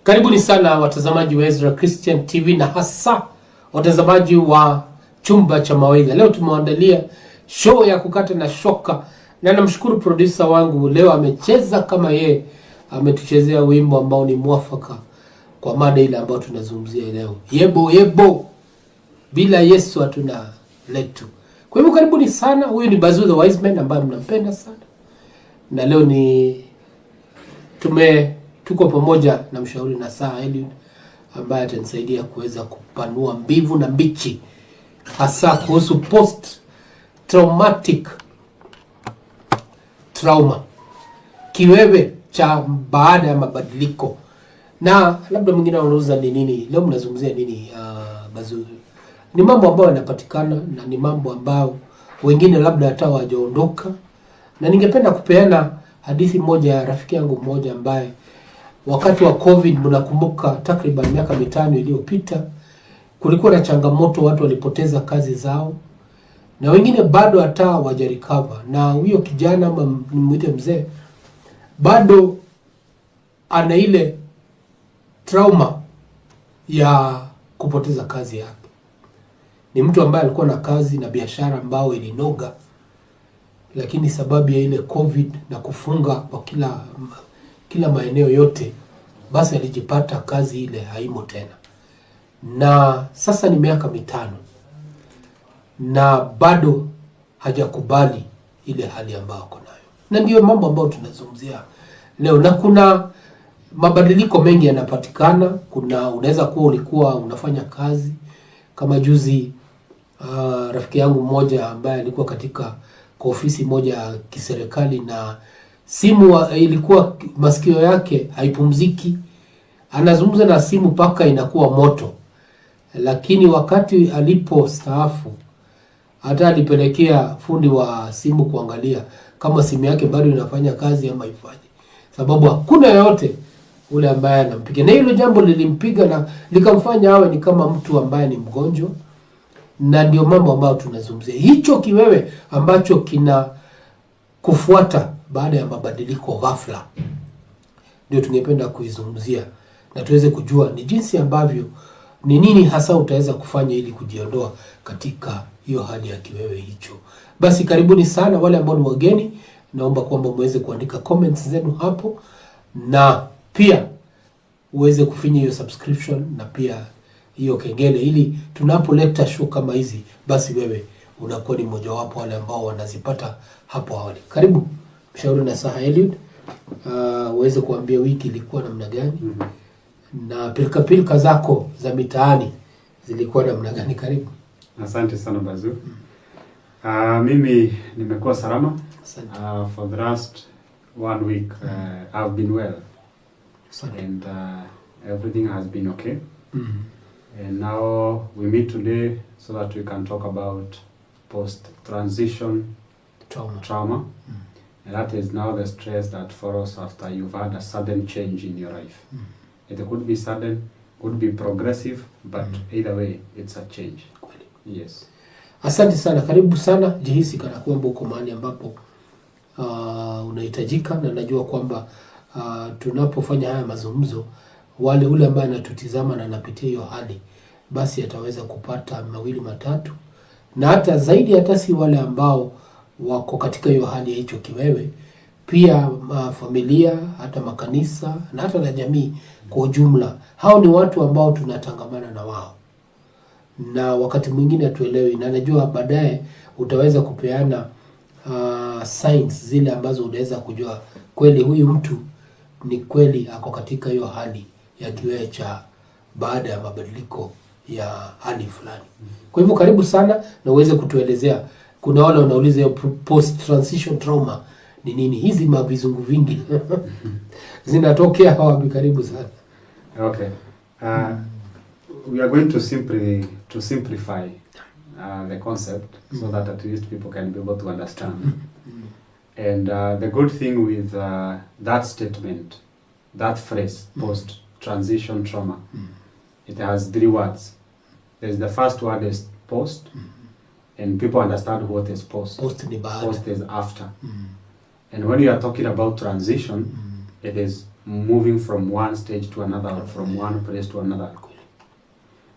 Karibuni sana watazamaji wa Ezra Christian TV na hasa watazamaji wa Chumba cha Mawaidha. Leo tumewaandalia show ya kukata na shoka, na namshukuru producer wangu leo amecheza kama yeye ametuchezea wimbo ambao ni mwafaka kwa mada ile ambayo tunazungumzia leo. Yebo yebo, bila Yesu hatuna letu. Kwa hivyo karibuni sana. Huyu ni Bazuu the wise man ambaye mnampenda sana, na leo tuko pamoja na mshauri na saa Eliud ambaye atanisaidia kuweza kupanua mbivu na mbichi hasa kuhusu post traumatic trauma, kiwewe cha baada ya mabadiliko. Na labda mwingine anauliza ni nini leo mnazungumzia nini? Bazuu ni mambo ambayo yanapatikana na ni mambo ambayo wengine labda hata hawajaondoka, na ningependa kupeana hadithi moja ya rafiki yangu mmoja ambaye wakati wa COVID, mnakumbuka takriban miaka 5 iliyopita, kulikuwa na changamoto, watu walipoteza kazi zao na wengine bado hata hawajarecover. Na huyo kijana ama nimuite mzee bado ana ile trauma ya kupoteza kazi yake. Ni mtu ambaye alikuwa na kazi na biashara ambao ilinoga, lakini sababu ya ile COVID na kufunga kwa kila maeneo yote, basi alijipata kazi ile haimo tena. Na sasa ni miaka 5 na bado hajakubali ile hali ambayo ako nayo. Na ndio mambo ambayo tunazungumzia leo, na kuna mabadiliko mengi yanapatikana. Unaweza kuwa ulikuwa unafanya kazi kama juzi, rafiki yangu mmoja ambaye alikuwa katika ofisi moja ya kiserikali, na simu ilikuwa masikio yake haipumziki, anazungumza na simu paka inakuwa moto. Lakini wakati alipostaafu, hata alipelekea fundi wa simu kuangalia kama simu yake bado inafanya kazi ama haifanyi, sababu hakuna yoyote ule ambaye anampiga. Na hilo jambo lilimpiga na likamfanya awe ni kama mtu ambaye ni mgonjwa. Na ndio mambo ambayo tunazungumzia, hicho kiwewe ambacho kina kufuata baada ya mabadiliko ghafla, ndio tungependa kuizungumzia na tuweze kujua ni jinsi ambavyo ni nini hasa utaweza kufanya ili kujiondoa katika hiyo hali ya kiwewe hicho. Basi karibuni sana. Wale ambao ni wageni, naomba kwamba muweze kuandika comments zenu hapo, na pia uweze kufinya hiyo subscription na pia hiyo kengele, ili tunapoleta show kama hizi, basi wewe unakuwa ni mmoja wapo wale ambao wanazipata hapo awali. Karibu mshauri na saha Eliud, uweze kuambia wiki ilikuwa namna gani na pilika zako za mitaani zilikuwa namna gani. Karibu. Asante sana Bazuu. Mimi nimekuwa salama. For the last 1 week I've been well. And everything has been okay. And now we meet today so that we can talk about post-transition trauma. And that is now the stress that follows after you've had a sudden change in your life. It could be sudden, could be progressive, but either way, it's a change. Yes. Asante sana, karibu sana. Jihisi kana kwamba uko mahali ambapo unahitajika, na najua kwamba tunapofanya haya mazungumzo, ule ambaye anatutizama na anapitia hiyo hali, basi ataweza kupata mawili matatu, na hata zaidi, hata si wale ambao wako katika hiyo hali ya hicho kiwewe, pia familia, hata makanisa na hata na jamii kwa ujumla. Hao ni watu ambao tunatangamana na wao, na wakati mwingine hatuelewi, na najua baadaye utaweza kupeana signs zile ambazo unaweza kujua kweli huyu mtu ni kweli ako katika hiyo hali ya kiwewe cha baada ya mabadiliko ya hali fulani. Kwa hivyo karibu sana na uweze kutuelezea. Kuna wale wanauliza post transition trauma ni nini? Hizi mavizungu vingi zinatokea wapi? Karibu sana. Okay. We are going to simplify the concept so that at least people can be able to understand. And the good thing with that statement, that phrase, post-transition trauma, it has 3 words. There's the first word is post, and people understand what is post. Post is after. And when you are talking about transition, it is moving from one stage to another, or from one place to another.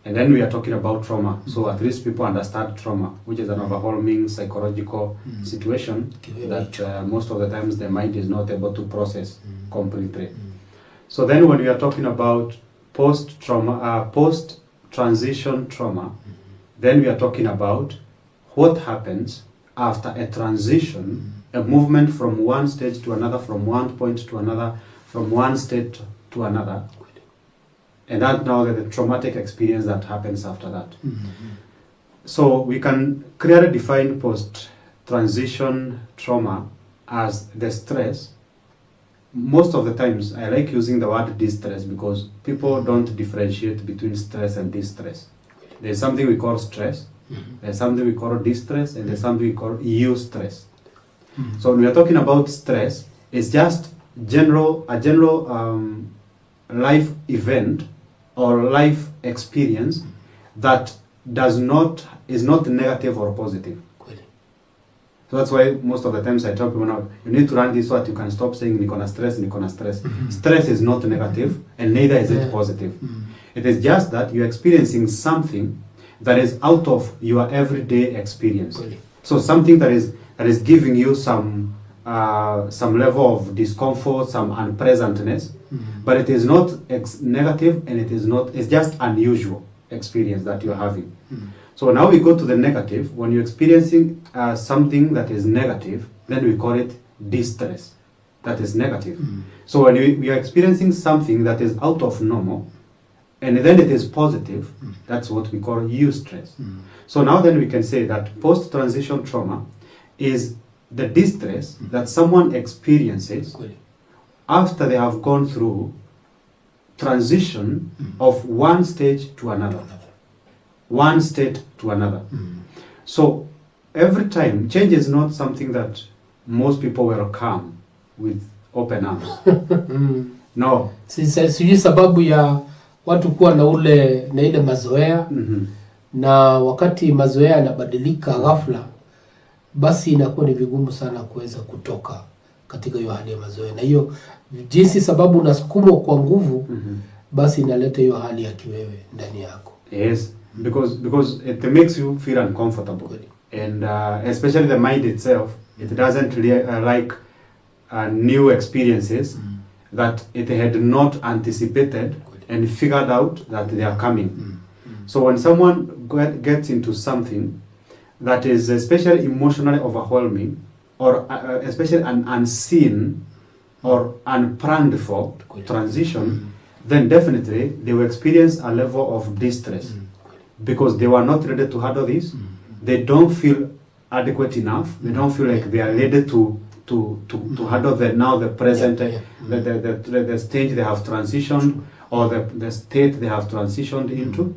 And then we are talking about trauma. So at least people understand trauma, which is an overwhelming psychological situation that most of the times the mind is not able to process completely. So then when we are talking about post-trauma, post-transition trauma, then we are talking about what happens after a transition, a movement from one stage to another, from one point to another, from one state to another. And that now the traumatic experience that happens after that. So we can clearly define post-transition trauma as the stress. Most of the times I like using the word distress because people don't differentiate between stress and distress. There's something we call stress, there's something we call distress, and there's something we call eustress. So when we are talking about stress, it's just a general life event or life experience that is not negative or positive. So that's why most of the times I tell people now, you need to run this so that you can stop saying Nikona stress. Stress is not negative and neither is it positive. It is just that you're experiencing something that is out of your everyday experience. So something that is giving you some level of discomfort, some unpleasantness, but it is not negative, and it's just unusual experience that you're having. So now we go to the negative. When you're experiencing something that is negative, then we call it distress. That is negative. So when we are experiencing something that is out of normal, and then it is positive, that's what we call eustress. So now then we can say that post-transition trauma is the distress that someone experiences after they have gone through transition of one stage to another. One state to another. So every time, change is not something that most people welcome with open arms. No. Sijui sababu ya watu kuwa na ile mazoea na wakati mazoea yanabadilika ghafla, basi inakuwa ni vigumu sana kuweza kutoka katika hiyo hali ya mazoea. Na hiyo jinsi sababu unasukumwa kwa nguvu, basi inaleta hiyo hali ya kiwewe ndani yako. Yes, because it makes you feel uncomfortable. And especially the mind itself, it doesn't like new experiences that it had not anticipated and figured out that they are coming. So when someone gets into something that is especially emotionally overwhelming, or especially an unseen or unplanned for transition, then definitely they will experience a level of distress because they were not ready to handle this. They don't feel adequate enough. They don't feel like they are ready to handle the present the stage they have transitioned, or the state they have transitioned into.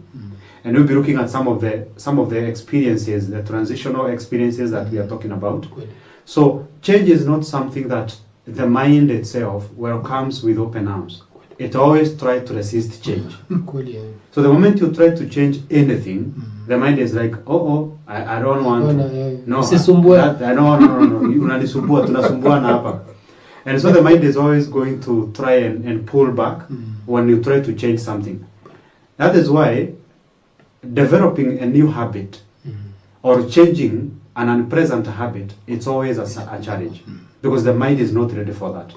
And we'll be looking at some of the experiences, the transitional experiences that we are talking about. So change is not something that the mind itself welcomes with open arms. It always tries to resist change. So the moment you try to change anything, the mind is like, I don't want to. No, unanisumbua, tunasumbuana hapa. And so the mind is always going to try and pull back when you try to change something. That is why developing a new habit or changing an unpleasant habit, it's always a challenge because the mind is not ready for that.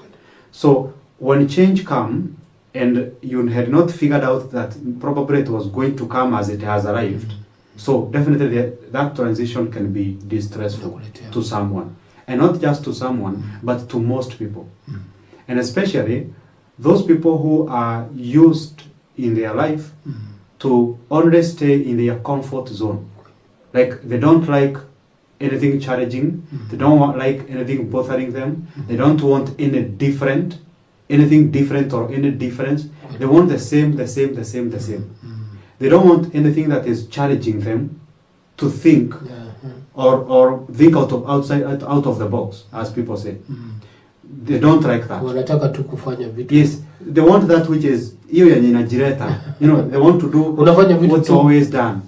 So when change comes and you had not figured out that probably it was going to come as it has arrived, so definitely that transition can be distressful to someone. And not just to someone, but to most people. And especially those people who are used in their life to only stay in their comfort zone. Like they don't like anything challenging. They don't like anything bothering them. They don't want anything different or any difference. They want the same. They don't want anything that is challenging them to think or think out of the box, as people say. They don't like that. Wanataka tu kufanya vitu. Yes, they want that which is hiyo yenye inajireta. You know, they want to do what's always done.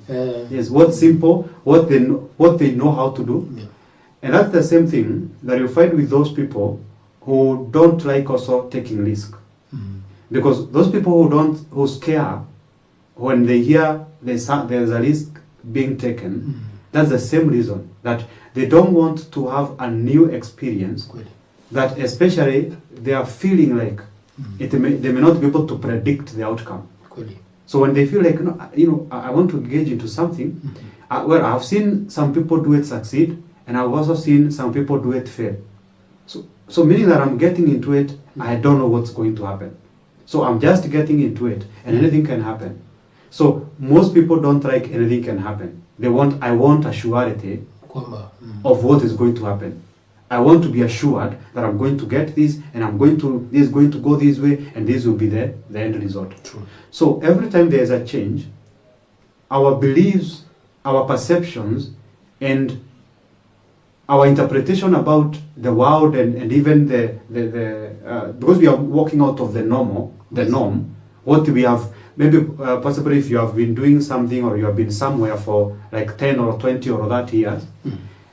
Yes, what's simple, what they know how to do. And that's the same thing that you find with those people who don't like also taking risk. Because those people who scare when they hear there's a risk being taken, that's the same reason that they don't want to have a new experience. That especially they are feeling like they may not be able to predict the outcome. So when they feel like, I want to engage into something, well, I've seen some people do it succeed, and I've also seen some people do it fail. So meaning that I'm getting into it, I don't know what's going to happen. So I'm just getting into it, and anything can happen. So most people don't like anything can happen. I want a surety of what is going to happen. I want to be assured that I'm going to get this, and this is going to go this way, and this will be the end result. True. So every time there is a change, our beliefs, our perceptions, and our interpretation about the world, and even because we are walking out of the norm, what we have, maybe possibly if you have been doing something or you have been somewhere for like 10 or 20 or 30 years,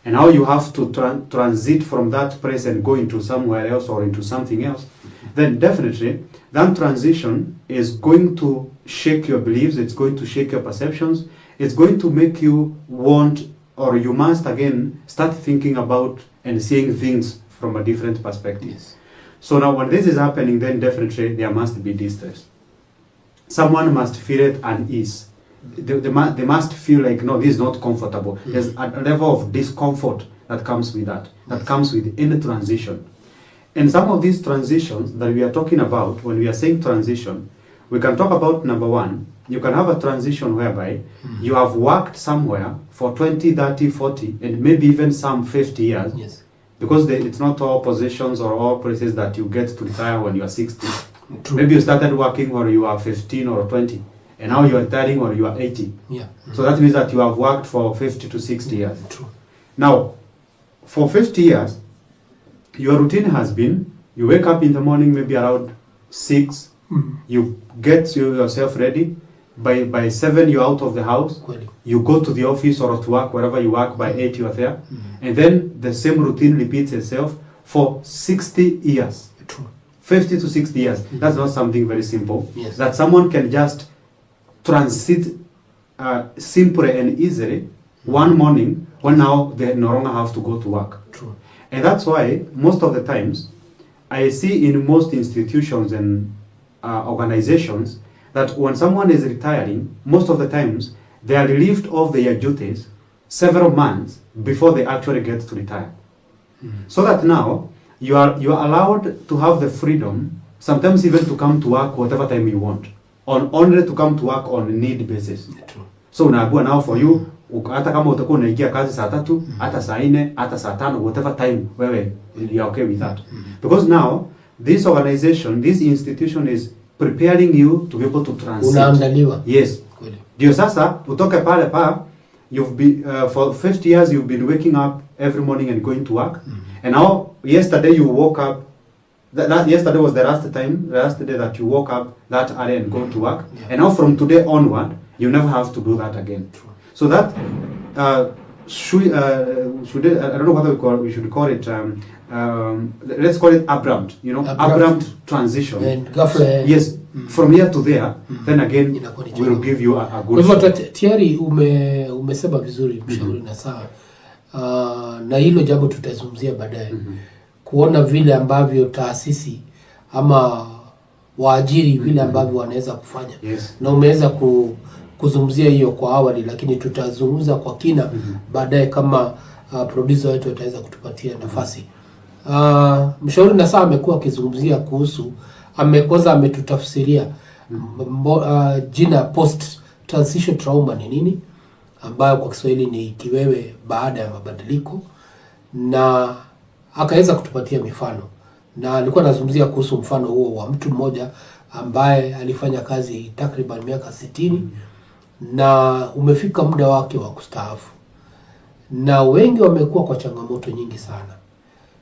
and now you have to transit from that place and go into somewhere else or into something else, then definitely that transition is going to shake your beliefs, it's going to shake your perceptions, it's going to make you want, or you must again start thinking about and seeing things from a different perspective. Yes. So now when this is happening, then definitely there must be distress. Someone must feel at unease. They must feel like, no, this is not comfortable. There's a level of discomfort that comes with that comes with any transition. And some of these transitions that we are talking about, when we are saying transition, we can talk about number one, you can have a transition whereby you have worked somewhere for 20, 30, 40, and maybe even some 50 years. Yes. Because it's not all positions or all places that you get to retire when you are 60. True. Maybe you started working when you are 15 or 20, and now you are retiring when you are 80. Yeah. So that means that you have worked for 50 to 60 years. True. Now, for 50 years, your routine has been, you wake up in the morning maybe around 6, you get yourself ready, by 7 you're out of the house, you go to the office or to work, wherever you work, by 8 you are there, and then the same routine repeats itself for 60 years. True. 50 to 60 years. That's not something very simple. Yes. That someone can just transit simply and easily one morning when now they no longer have to go to work. True. And that's why most of the times I see in most institutions and organizations that when someone is retiring, most of the times they are relieved of their duties several months before they actually get to retire. So that now you are allowed to have the freedom, sometimes even to come to work whatever time you want, only to come to work on need basis. True. So unaambiwa now for you, hata kama utakuwa unaingia kazi saa 3, hata saa 4, hata saa 5, whatever time wewe you are okay with that. Because now this organization, this institution is preparing you to be able to transit. Unaandaliwa. Yes. Ndio sasa utoke pale you've been for 50 years you've been waking up every morning and going to work. And now yesterday you woke up, yesterday was the last day that you woke up that early and go to work. Yeah. And now from today onward, you never have to do that again. True. So that I don't know whether we should call it let's call it abrupt, abrupt transition. And ghafla, yes, from here to there, then again we'll give you a good. Kwa hivyo tayari umesema vizuri mshauri na sawa. Na hilo jambo tutazungumzia baadaye. Kuona vile ambavyo taasisi ama waajiri vile ambavyo wanaweza kufanya. Yes. Na umeweza kuzungumzia hiyo kwa awali, lakini tutazungumza kwa kina baadaye kama producer wetu ataweza kutupatia nafasi. Mshauri na saa amekuwa akizungumzia kuhusu, ametutafsiria jina post transition trauma ni nini, ambayo kwa Kiswahili ni kiwewe baada ya mabadiliko, na akaweza kutupatia mifano, na alikuwa anazungumzia kuhusu mfano huo wa mtu mmoja ambaye alifanya kazi takriban miaka 60 na umefika muda wake wa kustaafu, na wengi wamekuwa kwa changamoto nyingi sana,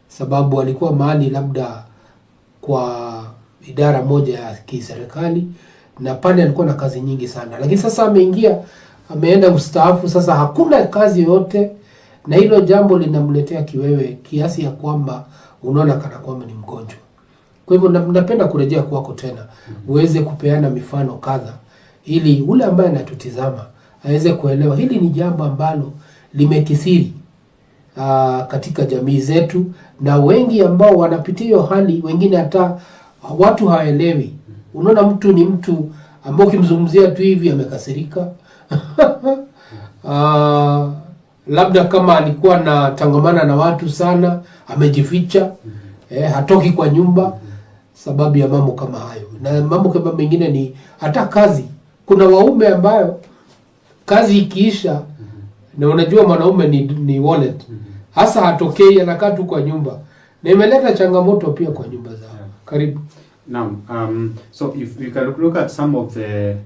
sababu walikuwa mahali labda kwa idara moja ya kiserikali na pale alikuwa na kazi nyingi sana, lakini sasa ameenda kustaafu, sasa hakuna kazi yote, na hilo jambo linamletea kiwewe kiasi ya kwamba unaona kana kwamba ni mgonjwa. Kwa hivyo napenda kurejea kwako tena uweze kupeana mifano kadha ili ule ambaye anatutizama aweze kuelewa hili ni jambo ambalo limekithiri katika jamii zetu, na wengi ambao wanapitia hiyo hali, wengine hata watu hawaelewi. Unaona mtu ni mtu ambao ukimzungumzia tu hivi amekasirika. Labda kama alikuwa na tangamana na watu sana, amejificha, hatoki kwa nyumba sababu ya mambo kama hayo. Na mambo kama mengine ni hata kazi. Kuna waume ambayo kazi ikiisha, na unajua mwanaume ni wallet. Hasa hatokei, anakaa tu kwa nyumba. Na imeleta changamoto pia kwa nyumba zao. Karibu. Now, so if we can look at some of the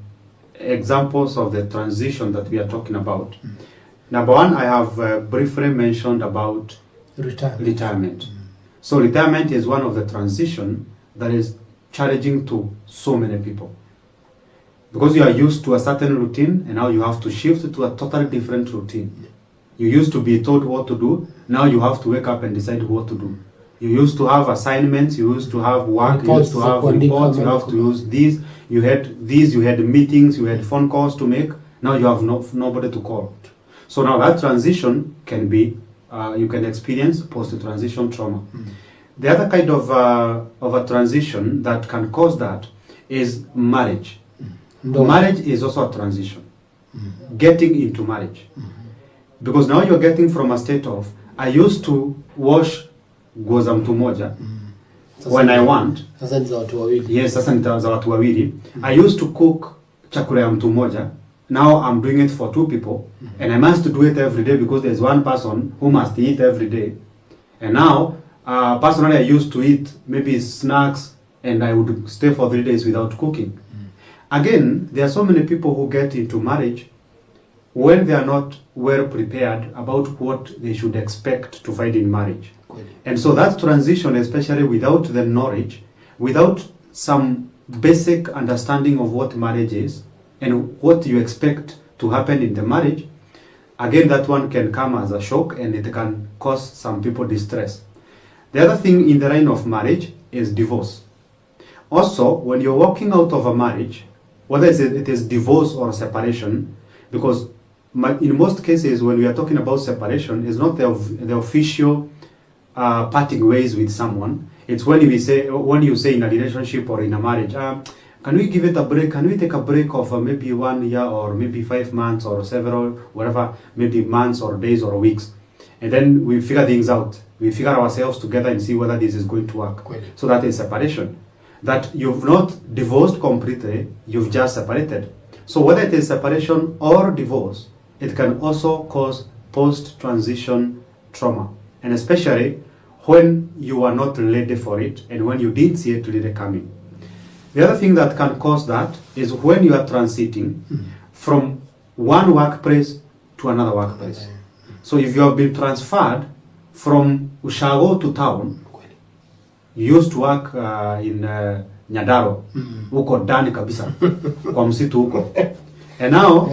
examples of the transition that we are talking about. Number one, I have briefly mentioned about retirement. So retirement is one of the transition that is challenging to so many people. Because you are used to a certain routine and now you have to shift to a totally different routine. You used to be told what to do, now you have to wake up and decide what to do. You used to have assignments, you used to have work, you used to have reports, you have to use these, you had meetings, you had phone calls to make, now you have nobody to call. So now that transition can be, you can experience post-transition trauma. The other kind of a transition that can cause that is marriage. Marriage is also a transition. Getting into marriage. Because now you're getting from a state of, I used to wash nguo za mtu moja when I want. Sasa ni za watu wawili. Yes, sasa ni za watu wawili. I used to cook chakula ya mtu moja. Now I'm doing it for two people. And I must do it every day because there's one person who must eat every day. And now, personally I used to eat maybe snacks and I would stay for 3 days without cooking. Again, there are so many people who get into marriage when they are not well prepared about what they should expect to find in marriage. And so that transition, especially without the knowledge, without some basic understanding of what marriage is and what you expect to happen in the marriage, again, that one can come as a shock and it can cause some people distress. The other thing in the line of marriage is divorce. Also, when you're walking out of a marriage, whether it is divorce or separation, because in most cases when we are talking about separation, it's not the official parting ways with someone. It's when you say in a relationship or in a marriage, can we give it a break? Can we take a break of maybe 1 year or maybe 5 months or several, whatever, maybe months or days or weeks. And then we figure things out. We figure ourselves together and see whether this is going to work. So that is separation. That you've not divorced completely, you've just separated. So whether it is separation or divorce, it can also cause post-transition trauma. And especially when you are not ready for it and when you didn't see it really coming. The other thing that can cause that is when you are transiting from one workplace to another workplace. So if you have been transferred from Ushago to town, you used to work in Nyadaro, huko ndani kabisa, kwa msitu huko. And now,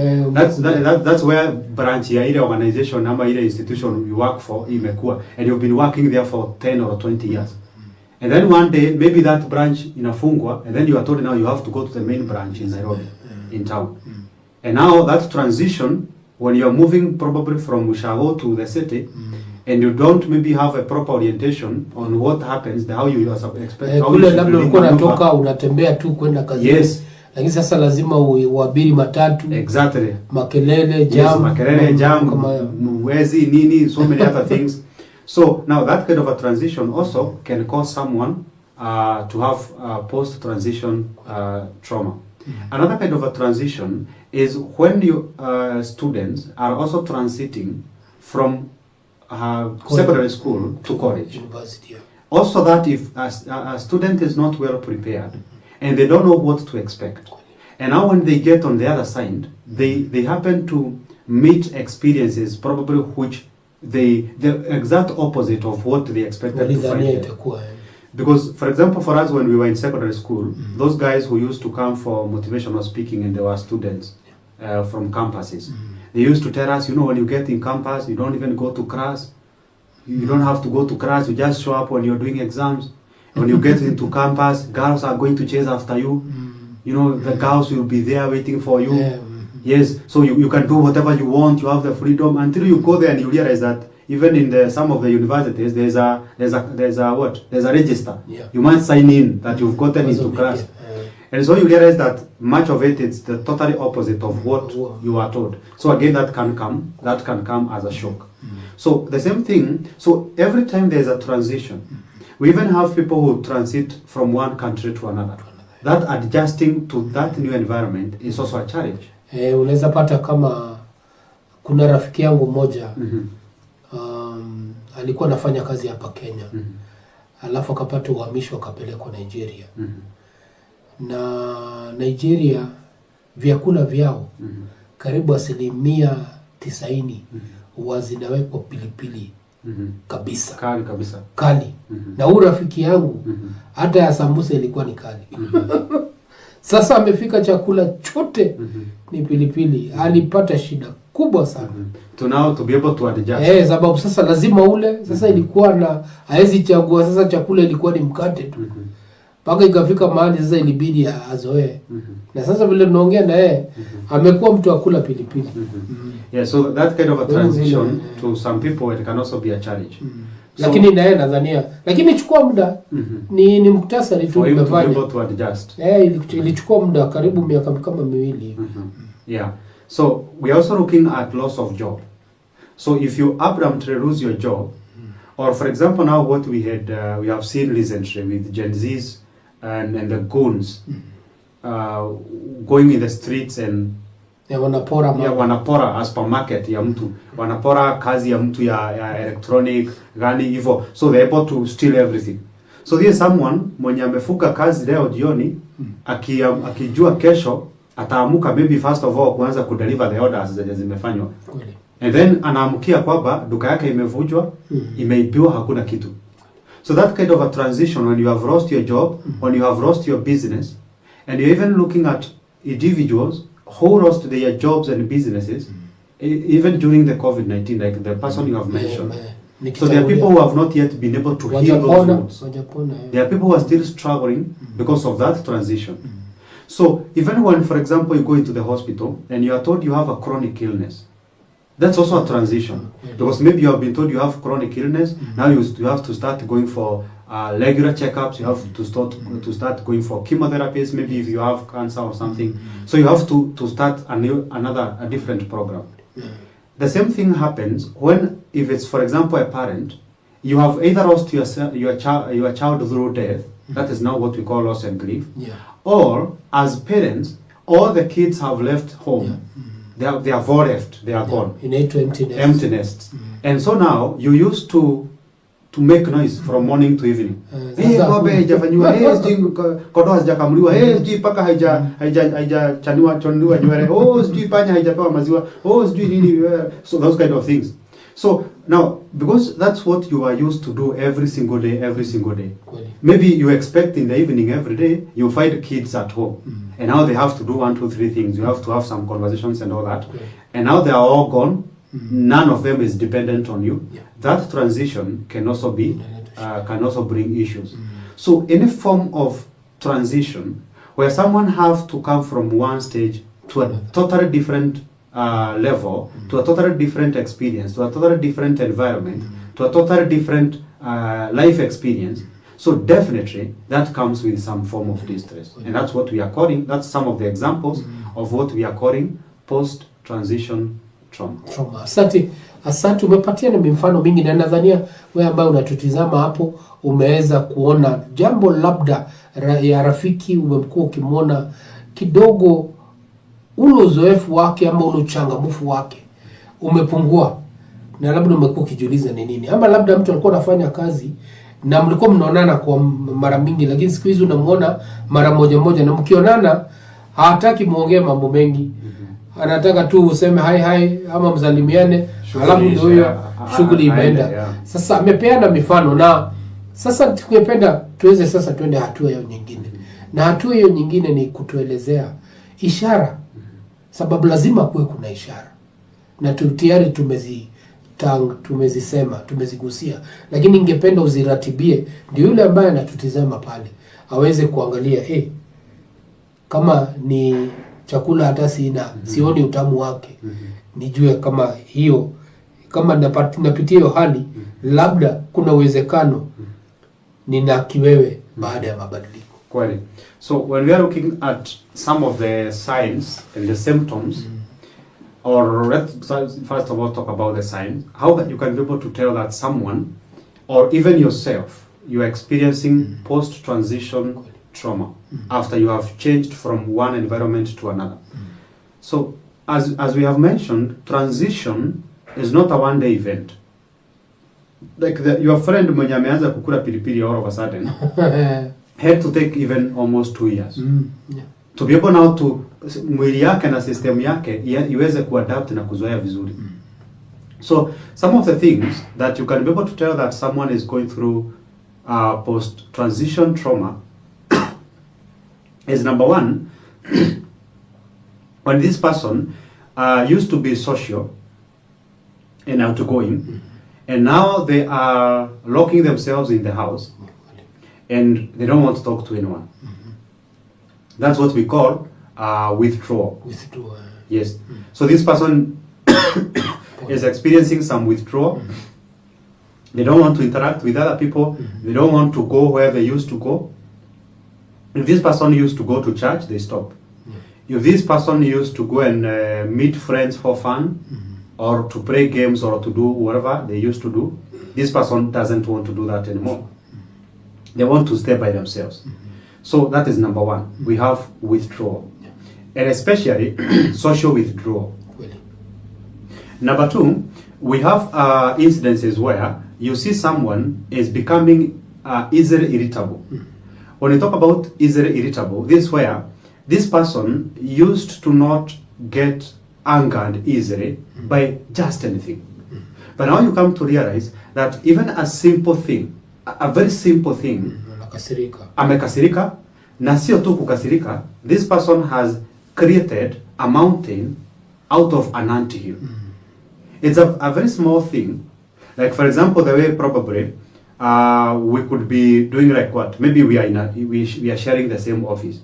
that's where branch ya ile organization ama ile institution you work for imekuwa. And you've been working there for 10 or 20 years. And then one day, maybe that branch inafungwa, and then you are told now you have to go to the main branch in Nairobi, in town. And now that transition, when you are moving probably from Ushago to the city, and you don't maybe have a proper orientation on what happens, how you are expected. Kule labda ulikuwa unatoka unatembea tu kwenda kazi. Yes. Lakini sasa lazima uabiri matatu. Exactly. Makelele, jam. Yes, makelele, jam, mwezi, nini, so many other things. So now that kind of a transition also can cause someone to have post-transition trauma. Another kind of a transition is when you students are also transiting from secondary school to college. University. Also that if a student is not well prepared and they don't know what to expect, and now when they get on the other side, they happen to meet experiences probably which the exact opposite of what they expected to find. Because, for example, for us when we were in secondary school, those guys who used to come for motivational speaking and they were students from campuses, they used to tell us, when you get in campus, you don't even go to class. You don't have to go to class, you just show up when you're doing exams. When you get into campus, girls are going to chase after you. You know, the girls will be there waiting for you. Yes, so you can do whatever you want. You have the freedom until you go there and you realize that even in some of the universities, there's a register. You must sign in that you've gotten into class. And so you realize that much of it is the totally opposite of what you are told. So again, that can come as a shock. So the same thing. So every time there's a transition, we even have people who transit from one country to another. That adjusting to that new environment is also a challenge. Unaweza pata kama kuna rafiki yangu mmoja alikuwa anafanya kazi hapa Kenya. Alafu akapata uhamisho akapelekwa Nigeria. Na Nigeria vyakula vyao karibu 90% huwa zinawekwa pilipili kabisa. Kali. Na huyu rafiki yangu hata ya sambusa ilikuwa ni kali. Sasa amefika chakula chote ni pilipili. Alipata shida kubwa sana. To be able to adjust. Sababu sasa lazima ule. Sasa ilikuwa na haezi chagua, sasa chakula ilikuwa ni mkate tu. Paka ikafika mahali sasa ilibidi azoe. Na sasa vile tunaongea na yeye amekuwa mtu akula pilipili. Yeah, so that kind of a transition to some people it can also be a challenge. So, lakini naye nadhania lakini chukua muda ni muktasari tu umefanya to adjust. Ilichukua muda karibu miaka kama 2. Yeah. So we are also looking at loss of job. So if you abruptly lose your job, or for example now what we have seen recently with Gen Zs and the goons going in the streets and wanapora as per market ya mtu, wanapora kazi ya mtu ya electronic gani hivyo, so they're able to steal everything. So there is someone mwenye amefuka kazi leo jioni akijua kesho ataamuka maybe first of all kuanza kudeliver the orders zenye zimefanywa, and then anaamukia kwamba duka yake imevujwa, imeibiwa, hakuna kitu. So that kind of a transition, when you have lost your job, when you have lost your business, and you're even looking at individuals who lost their jobs and businesses, even during the COVID-19, like the person you have mentioned. So there are people who have not yet been able to heal those wounds. There are people who are still struggling because of that transition. So even when, for example, you go into the hospital and you are told you have a chronic illness, that's also a transition. Because maybe you have been told you have chronic illness, now you have to start going for regular checkups, you have to start going for chemotherapies, maybe if you have cancer or something. So you have to start a different program. The same thing happens when, if it's for example a parent, you have either lost your child through death, that is now what we call loss and grief, or as parents, all the kids have left home. They are left, they are gone. In empty nests. And so now you used to make noise from morning to evening. Ng'ombe haijafanywa, sijui kondoo hazijakamliwa, sijui paka haijachaniwa nywele, sijui panya haijapewa maziwa, sijui nini, so those kind of things. So now, because that's what you are used to do every single day. Maybe you expect in the evening every day, you find kids at home. And now they have to do 1, 2, 3 things. You have to have some conversations and all that. And now they are all gone. None of them is dependent on you. That transition can also bring issues. So any form of transition where someone has to come from one stage to a totally different level, to a totally different experience, to a totally different environment, to a totally different life experience. So definitely that comes with some form of distress. And that's what we are calling, that's some of the examples of what we are calling post-transition trauma. Asante, umepatia na mifano mingi na nadhania wewe ambaye unatutizama hapo umeweza kuona jambo labda ya rafiki umekuwa ukimwona kidogo ule uzoefu wake ama ule uchangamfu wake umepungua na labda umekuwa ukijiuliza ni nini, ama labda mtu alikuwa anafanya kazi na mlikuwa mnaonana kwa mara mingi lakini siku hizi unamuona mara moja na mkionana hataki muongee mambo mengi. Anataka tu useme hai ama msalimiane alafu ndio huyo shughuli imeenda. Sasa amepeana mifano na sasa tungependa tuweze sasa twende hatua hiyo nyingine. Na hatua hiyo nyingine ni kutuelezea ishara. Sababu lazima kuwe kuna ishara. Na tayari tumezisema, tumezigusia, lakini ningependa uziratibie ndio yule ambaye anatutizama pale aweze kuangalia kama ni chakula hata sioni utamu wake, nijue kama hiyo, kama napitia hiyo hali, labda kuna uwezekano nina kiwewe baada ya mabadiliko. Kweli. So when we are looking at some of the signs and the symptoms, or let's first of all talk about the signs, how you can be able to tell that someone, or even yourself, you are experiencing post-transition trauma after you have changed from one environment to another. So as we have mentioned, transition is not a one-day event. Like your friend mwenye ameanza kukula pilipili all of a sudden had to take even almost 2 years to be able now to mwili yake na system yake iweze kuadapt na kuzoea vizuri. So some of the things that you can be able to tell that someone is going through post-transition trauma is, number one, when this person used to be social and outgoing, and now they are locking themselves in the house and they don't want to talk to anyone. That's what we call withdrawal. Yes. So this person is experiencing some withdrawal. They don't want to interact with other people. They don't want to go where they used to go. If this person used to go to church, they stop. If this person used to go and meet friends for fun, or to play games, or to do whatever they used to do, this person doesn't want to do that anymore. They want to stay by themselves. So that is number one. We have withdrawal, and especially social withdrawal. Number two, we have incidences where you see someone is becoming easily irritable. When we talk about easily irritable, this is where this person used to not get angered easily by just anything. But now you come to realize that even a simple thing, a very simple thing, amekasirika, na sio tu kukasirika, this person has created a mountain out of an anthill. It's a very small thing. Like, for example, the way probably we could be doing like what? Maybe we are sharing the same office.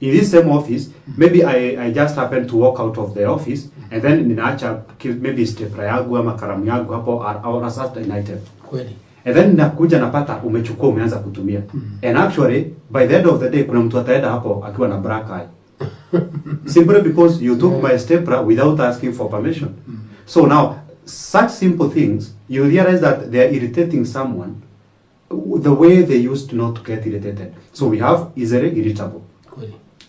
In this same office, maybe I just happen to walk out of the office, and then ninaacha maybe stapler yangu ama kalamu yangu hapo or a certain item. Kweli. And then nakuja napata umechukua umeanza kutumia. And actually, by the end of the day, kuna mtu ataenda hapo akiwa na black eye. Simply because you took my stapler without asking for permission. So now, such simple things, you realize that they are irritating someone the way they used not to get irritated. So we have easily irritable.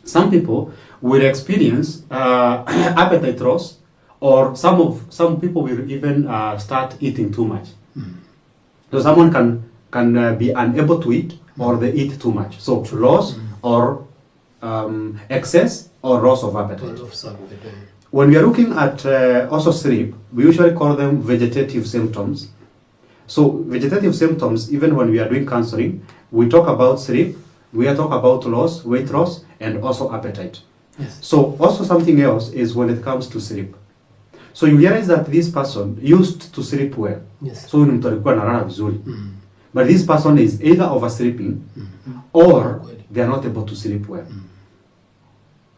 Some people will experience appetite loss, or some people will even start eating too much. So someone can be unable to eat, or they eat too much. So loss or excess or loss of appetite. When we are looking at also sleep, we usually call them vegetative symptoms. So vegetative symptoms, even when we are doing counseling, we talk about sleep, we are talking about loss, weight loss, and also appetite. Yes. So also something else is when it comes to sleep. So you realize that this person used to sleep well. Yes. So mtu alikuwa analala vizuri. But this person is either oversleeping or they are not able to sleep well.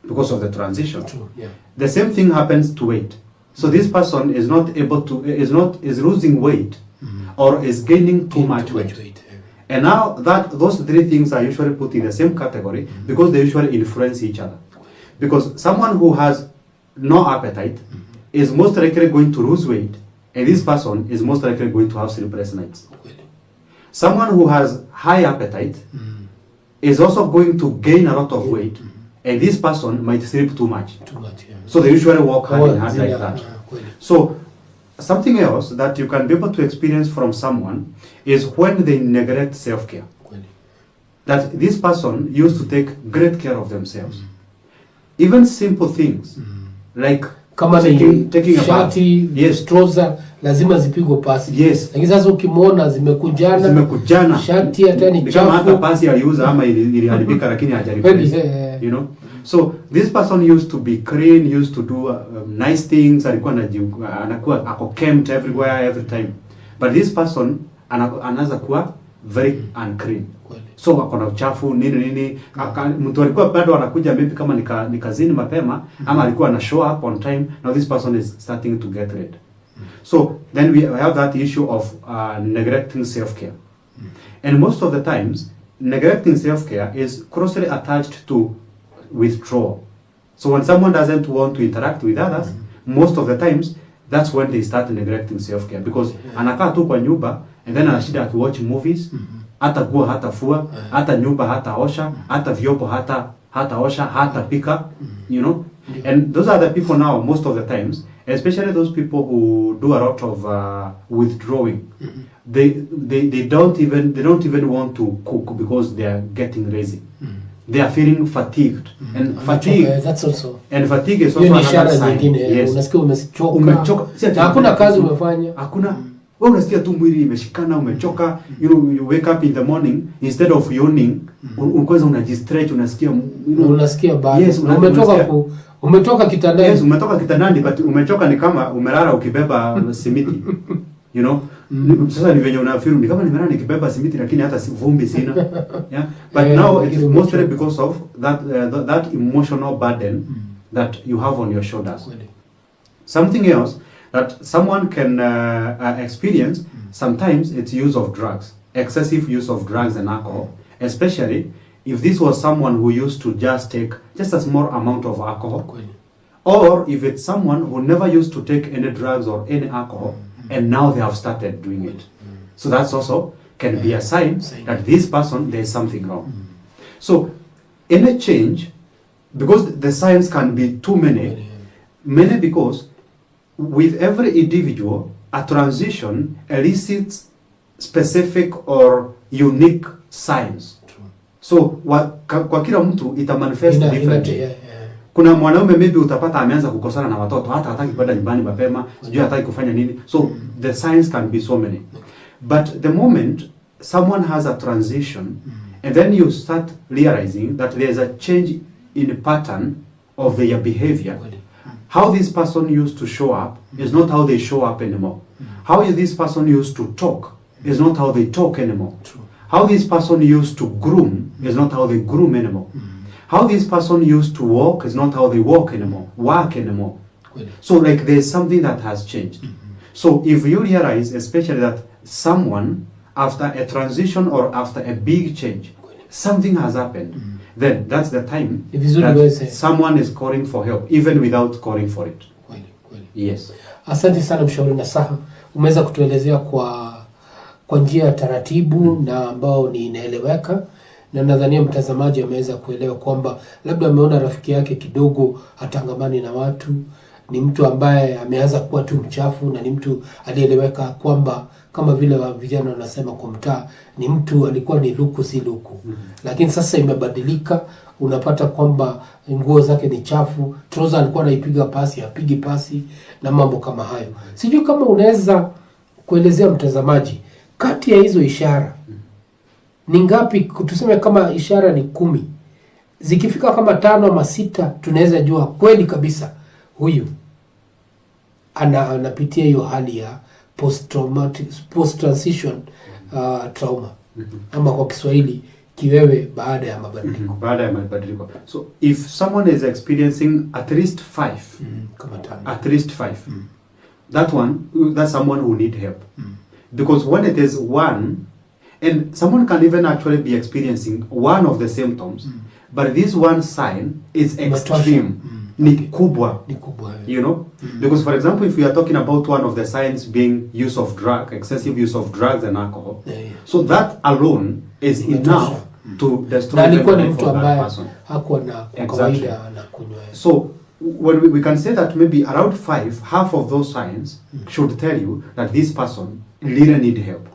Because of the transition. True, yeah. The same thing happens to weight. So this person is not able to is losing weight or is gaining too much weight. And now those three things are usually put in the same category because they usually influence each other. Because someone who has no appetite is most likely going to lose weight, and this person is most likely going to have sleepless nights. Someone who has high appetite is also going to gain a lot of weight, and this person might sleep too much. So they usually walk hand in hand like that. So something else that you can be able to experience from someone is when they neglect self-care. That this person used to take great care of themselves. Even simple things like kama taking a bath. Yes, trouser lazima zipigwe pasi. Yes. Lakini sasa ukimwona zimekujana. Shati hata ni chafu. Kama hata pasi aliuza ama iliharibika lakini hajaribika. You know? So this person used to be clean, used to do nice things, anakuwa ako kept everywhere every time. But this person anaanza kuwa very unclean. So akona uchafu nini mtu alikuwa bado anakuja maybe kama ni kazini mapema ama alikuwa ana show up on time. Now this person is starting to get red. So then we have that issue of neglecting self-care. And most of the times neglecting self-care is closely attached to withdrawal. So when someone doesn't want to interact with others, most of the times that's when they start neglecting self-care, because anakaa tu kwa nyumba and then anashida to watch movies, hata guo hata fua, hata nyumba hata osha, hata vyombo hata osha, hata pika, you know. And those are the people now most of the times, especially those people who do a lot of withdrawing. They don't even want to cook because they are getting lazy. They are feeling fatigued. And fatigue, that's also. And fatigue is also another sign. Yes. Unasikia umechoka. Hakuna kazi umefanya. Hakuna. Wewe unasikia tu mwili imeshikana, umechoka. You wake up in the morning, instead of yawning, kwanza unajistretch, unasikia unasikia bad. Yes, umetoka kitandani. Yes, umetoka kitandani, but umechoka ni kama umelala ukibeba simiti. You know? Sasa ni venye unafeel ni kama nimelala nikibeba simiti lakini hata vumbi sina. Yeah. But now it is mostly because of that emotional burden that you have on your shoulders. Something else that someone can experience, sometimes it's use of drugs, excessive use of drugs and alcohol, especially if this was someone who used to just take just a small amount of alcohol, or if it's someone who never used to take any drugs or any alcohol, and now they have started doing it. So that's also can be a sign that this person, there is something wrong. So any change, because the signs can be too many because with every individual, a transition elicits specific or unique signs. So kwa kila mtu ita manifest differently. Kuna mwanaume maybe utapata ameanza kukosana na watoto, hata hataki kwenda nyumbani mapema, sijui hataki kufanya nini. So the signs can be so many. But the moment someone has a transition, and then you start realizing that there's a change in the pattern of their behavior, how this person used to show up is not how they show up anymore. How this person used to talk is not how they talk anymore. How this person used to groom is not how they groom anymore. How this person used to walk is not how they walk anymore. So like there's something that has changed. So if you realize, especially that someone after a transition or after a big change, something has happened, then that's the time that someone is calling for help, even without calling for it. Yes. Asante sana mshauri nasaha. Umeweza kutuelezea kwa njia ya taratibu na ambao ni inaeleweka, na nadhania mtazamaji ameweza kuelewa kwamba labda ameona rafiki yake kidogo hatangamani na watu, ni mtu ambaye ameanza kuwa tu mchafu, na ni mtu alieleweka kwamba kama vile vijana wanasema kwa mtaa, ni mtu alikuwa ni luku si luku. Lakini sasa imebadilika, unapata kwamba nguo zake ni chafu, trouser alikuwa anaipiga pasi, hapigi pasi na mambo kama hayo. Sijui kama unaweza kuelezea mtazamaji kati ya hizo ishara ni ngapi, tuseme kama ishara ni 10. Zikifika kama 5 ama 6 tunaweza jua kweli kabisa huyu anapitia hiyo hali ya post transition trauma. Ama kwa Kiswahili kiwewe baada ya mabadiliko. Baada ya mabadiliko. So if someone is experiencing at least 5, kama 5. At least 5. That's someone who need help. Because when it is 1, and someone can even actually be experiencing one of the symptoms, but this one sign is extreme. Ni kubwa. You know? Because for example, if we are talking about one of the signs being excessive use of drugs and alcohol, so that alone is enough to destroy the life of that person. Exactly. So when we can say that maybe around 5, half of those signs should tell you that this person really need help.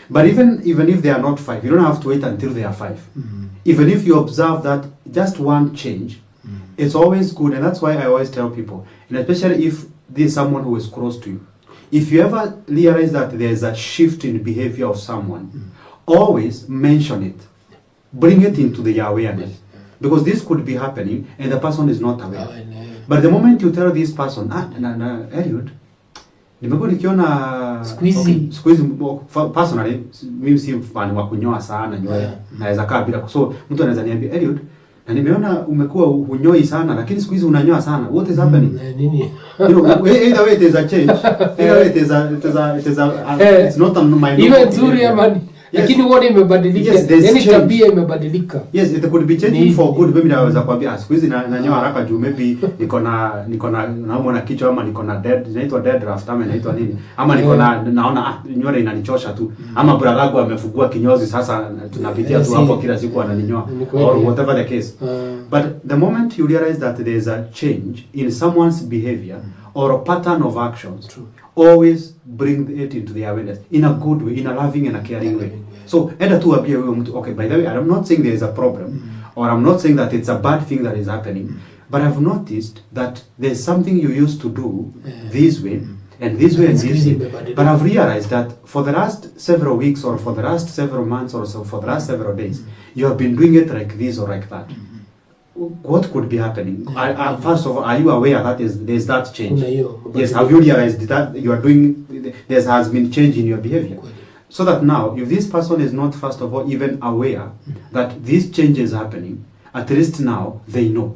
But even if they are not 5, you don't have to wait until they are 5. Even if you observe that just one change, it's always good. And that's why I always tell people, and especially if there is someone who is close to you, if you ever realize that there is a shift in behavior of someone, always mention it. Bring it into the awareness. because this could be happening and the person is not aware. But the moment you tell this person, Eliud, nimekuwa nikiona squeeze personally, mimi si fan wa kunyoa sana nywele. Naweza kaa bila, so mtu anaweza niambia, Eliud, na nimeona umekuwa unyoi sana lakini squeeze unanyoa sana. What is happening? Nini? Either way there's a change. Either way it's not on my iwe nzuri ama lakini uone imebadilika. Yaani tabia imebadilika. Yes, it could be changing for good. Maybe naweza kuambia squeeze nanyoa haraka juu maybe niko na naumwa na kichwa ama niko na inaitwa deaddraft ama inaitwa nini? Ama niko naona nywele inanichosha tu. Ama bragagu amefugua kinyozi sasa tunapitia tu hapo kila siku ananinyoa or whatever the case. But the moment you realize that there is a change in someone's behavior or a pattern of actions, always bring it into the awareness in a good way, in a loving and a caring way. So, enda tu apia wewe mtu, okay, by the way, I'm not saying there is a problem, or I'm not saying that it's a bad thing that is happening, but I've noticed that there's something you used to do this way, and this way and this way. But I've realized that for the last several weeks, or for the last several months, or so for the last several days, you have been doing it like this or like that. What could be happening? First of all, are you aware that there's that change? Yes, have you realized that you are doing, there has been change in your behavior? So that now, if this person is not, first of all, even aware that this change is happening, at least now they know.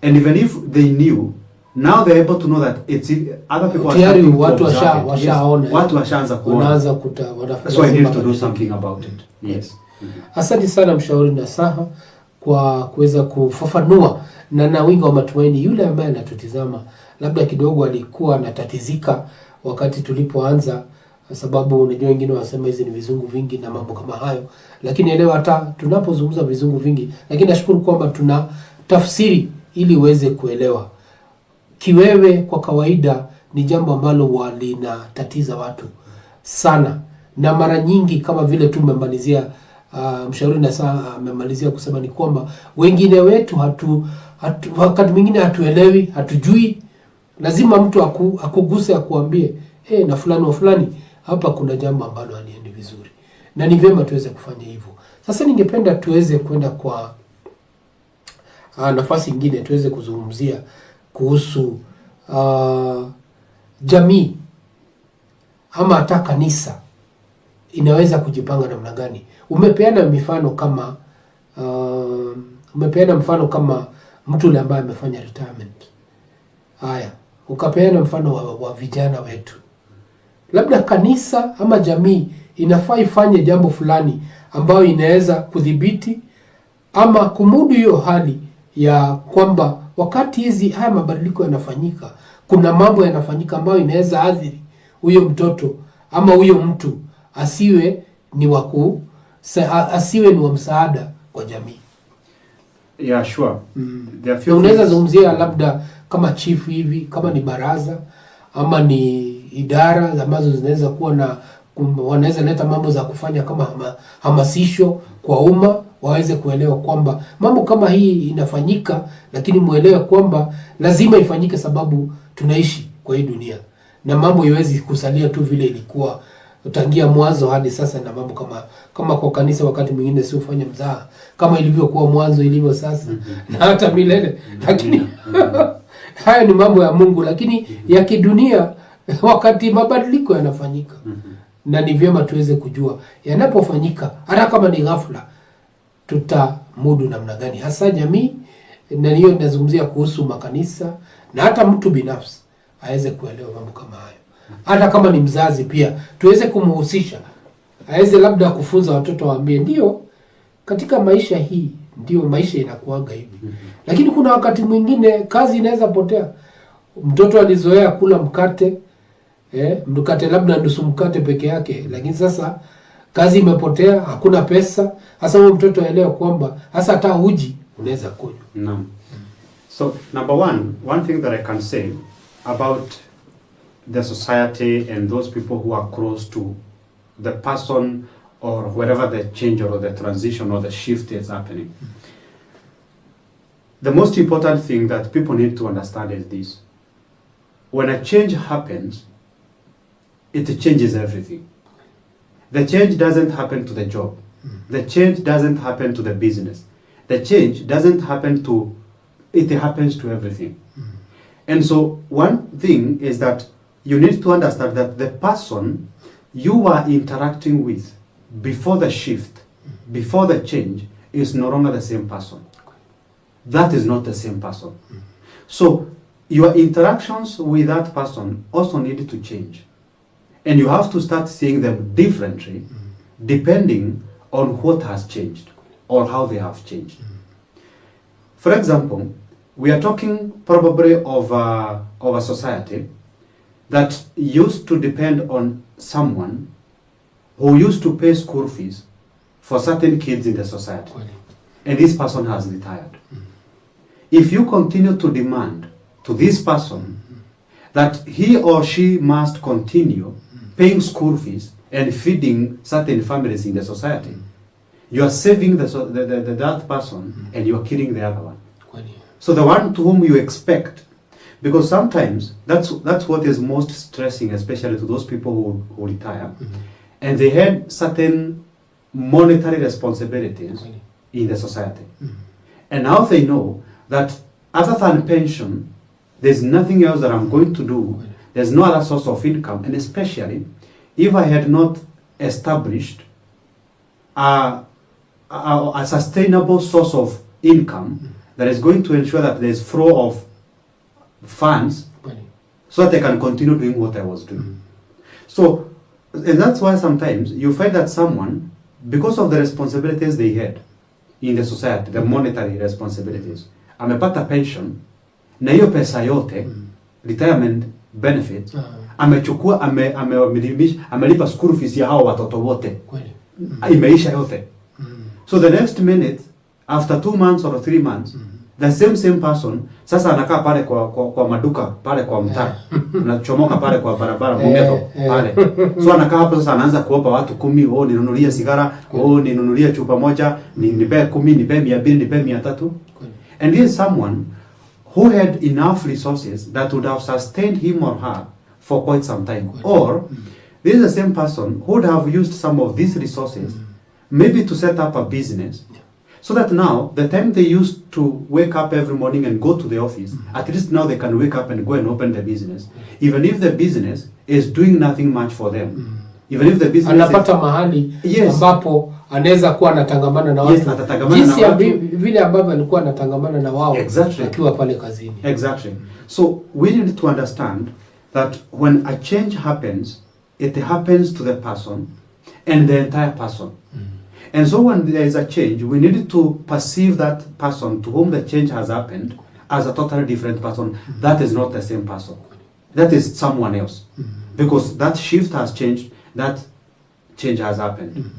And even if they knew, now they're able to know that it's other people are starting to observe. Watu washaanza kuona. So I need to do something about it. Yes. Asante sana mshauri nasaha kwa kuweza kufafanua na wingi wa matumaini. Yule ambaye anatutizama labda kidogo alikuwa anatatizika wakati tulipoanza, sababu unajua wengine wanasema hizi ni vizungu vingi na mambo kama hayo, lakini elewa hata tunapozungumza vizungu vingi, lakini nashukuru kwamba tuna tafsiri ili uweze kuelewa. Kiwewe kwa kawaida ni jambo ambalo walinatatiza watu sana, na mara nyingi kama vile tumemalizia mshauri na saa amemalizia kusema ni kwamba wengine wetu wakati mwingine hatuelewi, hatujui. Lazima mtu akuguse akuambie na fulani wa fulani hapa kuna jambo ambalo haliendi vizuri, na ni vyema tuweze kufanya hivyo. Sasa ningependa tuweze kwenda kwa nafasi nyingine, tuweze kuzungumzia kuhusu jamii ama hata kanisa inaweza kujipanga namna gani. Umepeana mfano kama mtu yule ambaye amefanya retirement. Haya, ukapeana mfano wa vijana wetu. Labda kanisa ama jamii inafaa ifanye jambo fulani ambayo inaweza kudhibiti ama kumudu hiyo hali ya kwamba wakati haya mabadiliko yanafanyika, kuna mambo yanafanyika ambayo inaweza athiri huyo mtoto ama huyo mtu asiwe ni wa msaada kwa jamii. Yeah, sure. Unaweza zungumzia labda kama chief hivi, kama ni baraza ama ni idara ambazo zinaweza kuwa wanaweza leta mambo za kufanya kama hamasisho kwa umma, waweze kuelewa kwamba mambo kama hii inafanyika, lakini muelewe kwamba lazima ifanyike sababu tunaishi kwa hii dunia, na mambo iwezi kusalia tu vile ilikuwa tangia mwanzo hadi sasa. Na mambo kama kwa kanisa wakati mwingine si ufanye mzaha kama ilivyokuwa mwanzo, ilivyo sasa na hata milele, lakini haya ni mambo ya Mungu, lakini ya kidunia wakati mabadiliko yanafanyika. Na ni vyema tuweze kujua yanapofanyika, hata kama ni ghafla, tutamudu namna gani hasa jamii. Na hiyo ninazungumzia kuhusu makanisa na hata mtu binafsi aweze kuelewa mambo kama hayo. Hata kama ni mzazi pia tuweze kumhusisha, aweze labda kufunza watoto, waambie ndio katika maisha hii ndio maisha inakuanga hivi. Lakini kuna wakati mwingine kazi inaweza potea. Mtoto alizoea kula mkate labda nusu mkate peke yake, lakini sasa kazi imepotea, hakuna pesa. Hasa huyo mtoto aelewe kwamba hasa hata uji unaweza kunywa. Naam. So number one thing that I can say about the society and those people who are close to the person or wherever the change or the transition or the shift is happening. The most important thing that people need to understand is this. When a change happens, it changes everything. The change doesn't happen to the job. The change doesn't happen to the business. the change doesn't happen to, it happens to everything. And so one thing is that you need to understand that the person you are interacting with before the shift, before the change, is no longer the same person. That is not the same person. So your interactions with that person also need to change. And you have to start seeing them differently depending on what has changed or how they have changed. For example, we are talking probably of a society that used to depend on someone who used to pay school fees for certain kids in the society. And this person has retired. If you continue to demand to this person that he or she must continue paying school fees and feeding certain families in the society, you are saving that person and you are killing the other one. So the one to whom you expect, because sometimes that's what is most stressing, especially to those people who retire, and they had certain monetary responsibilities in the society. And now they know that other than pension, there's nothing else that I'm going to do. There's no other source of income, and especially if I had not established a sustainable source of income that is going to ensure that there's flow of funds so that I can continue doing what I was doing. So, and that's why sometimes you find that someone, because of the responsibilities they had in the society, the monetary responsibilities, amepata pension, na hiyo pesa yote, retirement benefit, amechukua, amelipa school fees ya hao watoto wote, imeisha yote. So the next minute, after 2 months or 3 months, the same person sasa anakaa pale kwa maduka pale kwa mtaa, anachomoka pale kwa barabara Mumeto pale. So anakaa hapo sasa, anaanza kuopa watu 10, ninunulie sigara, ninunulie chupa moja, nipe 10, nipe 200, nipe 300. And here is someone who had enough resources that would have sustained him or her for quite some time. Or this is the same person who would have used some of these resources maybe to set up a business, so that now the time they used to wake up every morning and go to the office, at least now they can wake up and go and open the business, even if the business is doing nothing much for them. Even if the business anapata mahali ambapo anaweza kuwa anatangamana na watu, jinsi vile ambavyo alikuwa anatangamana na wao akiwa pale kazini. Exactly. So we need to understand that when a change happens, it happens to the person and the entire person. And so when there is a change, we need to perceive that person to whom the change has happened as a totally different person. That is not the same person. That is someone else. Because that shift has changed, that change has happened.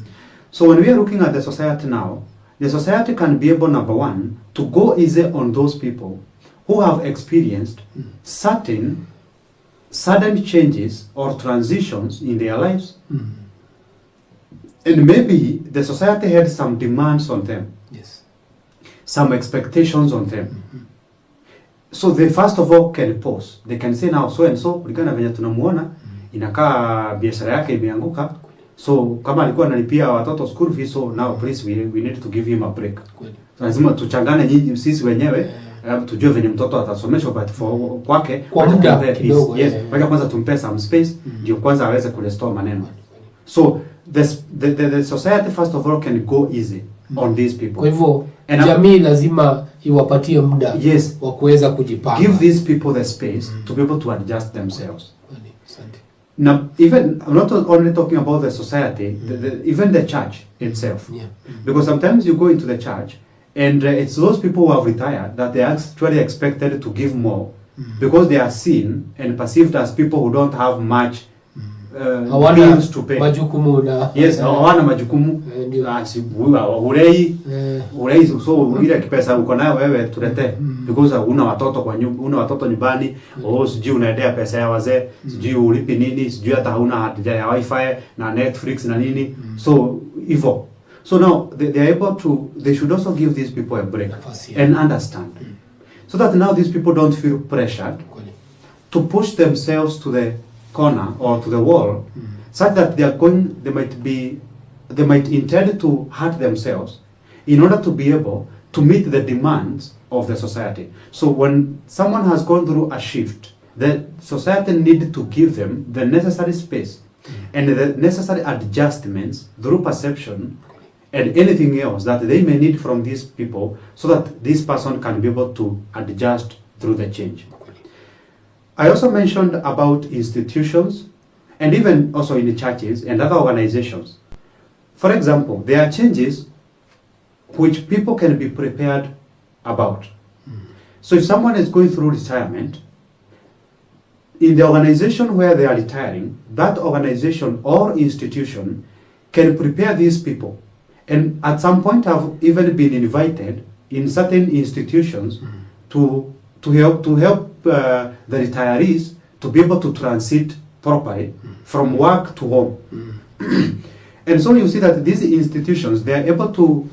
So when we are looking at the society now, the society can be able, number one, to go easy on those people who have experienced certain sudden changes or transitions in their lives. And maybe the society had some demands on them, some expectations on them. So they first of all can pause. They can say now, so and so, kulingana venye tunamuona, inakaa biashara yake imeanguka. So kama alikuwa analipia watoto school fees, so now please we need to give him a break. Lazima tuchangane nyinyi sisi wenyewe, tujue venye mtoto atasomeshwa, but for kwake kwa muda kidogo. Yes, kwanza tumpe some space ndio kwanza aweze kurestore maneno. So the society first of all can go easy on these people. Kwa hivyo jamii lazima iwapatie muda wa kuweza kujipanga. Give these people the space to be able to adjust themselves. Now, even I'm not only talking about the society, even the church itself. Because sometimes you go into the church and it's those people who have retired that they are actually expected to give more because they are seen and perceived as people who don't have much bills to pay. Majukumu na hawana majukumu. Urei so ile kipesa uko nayo wewe tulete, because una watoto kwa una watoto nyumbani, sijui unaendea pesa ya wazee, sijui ulipi nini, sijui hata hauna hata ya wifi na Netflix na nini. So hivyo. So now they are able to, they should also give these people a break and understand. So that now these people don't feel pressured to push themselves to the corner or to the wall, such that they might intend to hurt themselves in order to be able to meet the demands of the society. So when someone has gone through a shift, the society need to give them the necessary space and the necessary adjustments through perception and anything else that they may need from these people so that this person can be able to adjust through the change. I also mentioned about institutions and even also in the churches and other organizations. For example, there are changes which people can be prepared about. So if someone is going through retirement, in the organization where they are retiring, that organization or institution can prepare these people. And at some point I've even been invited in certain institutions to help the retirees to be able to transit properly from work to home. And so you see that these institutions, they are able to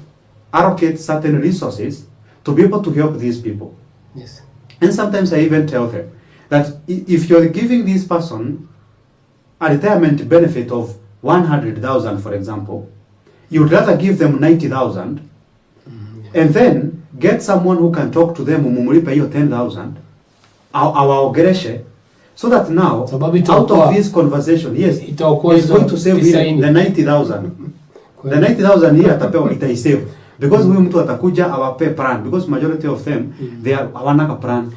allocate certain resources to be able to help these people. Yes. And sometimes I even tell them that if you're giving this person a retirement benefit of 100,000, for example, you'd rather give them 90,000 and then get someone who can talk to them, umumulipa hiyo 10,000, awaongeleshe, so that now, out of this conversation, yes, it's going to save him the 90,000. The 90,000 here atapewa itaisave. Because huyu mtu atakuja awape plan, because majority of them they are hawana plan.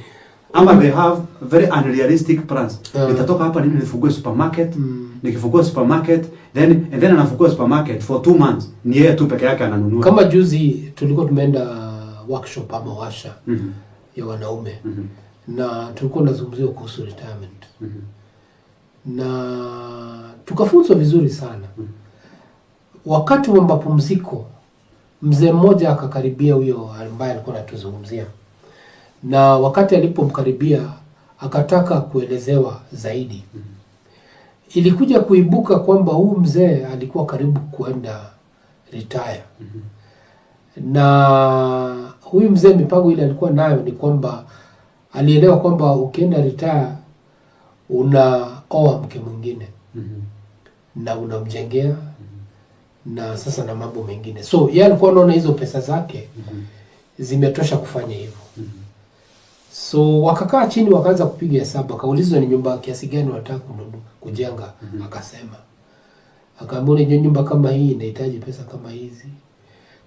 Ama they have very unrealistic plans. Nitatoka hapa nini nifungue supermarket, nikifungua supermarket, then anafungua supermarket for 2 months. Ni yeye tu peke yake ananunua. Kama juzi tulikuwa tumeenda workshop ama washa ya wanaume. Na tulikuwa tunazungumzia kuhusu retirement. Na tukafunzwa vizuri sana. Wakati wa mapumziko mzee mmoja akakaribia huyo ambaye alikuwa anatuzungumzia. Na wakati alipomkaribia akataka kuelezewa zaidi. Ilikuja kuibuka kwamba huyu mzee alikuwa karibu kuenda retire. Na huyu mzee mipango ile alikuwa nayo ni kwamba alielewa kwamba ukienda retire unaoa mke mwingine. Na unamjengea na sasa na mambo mengine. So yeye alikuwa anaona hizo pesa zake zimetosha kufanya hivyo. So wakakaa chini wakaanza kupiga hesabu, akaulizwa ni nyumba kiasi gani wanataka kujenga. Akasema akaambiwa ni nyumba kama hii inahitaji pesa kama hizi.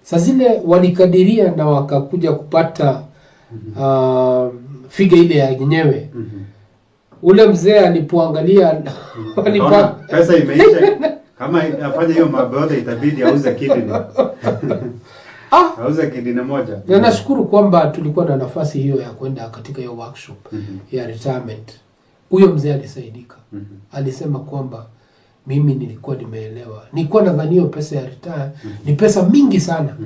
Sasa zile walikadiria na wakakuja kupata figa ile ya yenyewe. Ule mzee alipoangalia pesa imeisha. Kama afanye hiyo mabota itabidi auze kidney. Auze kidney moja. Na nashukuru kwamba tulikuwa na nafasi hiyo ya kwenda katika hiyo workshop ya retirement. Huyo mzee alisaidika. Alisema kwamba mimi nilikuwa nimeelewa. Nilikuwa nadhani hiyo pesa ya retire ni pesa mingi sana.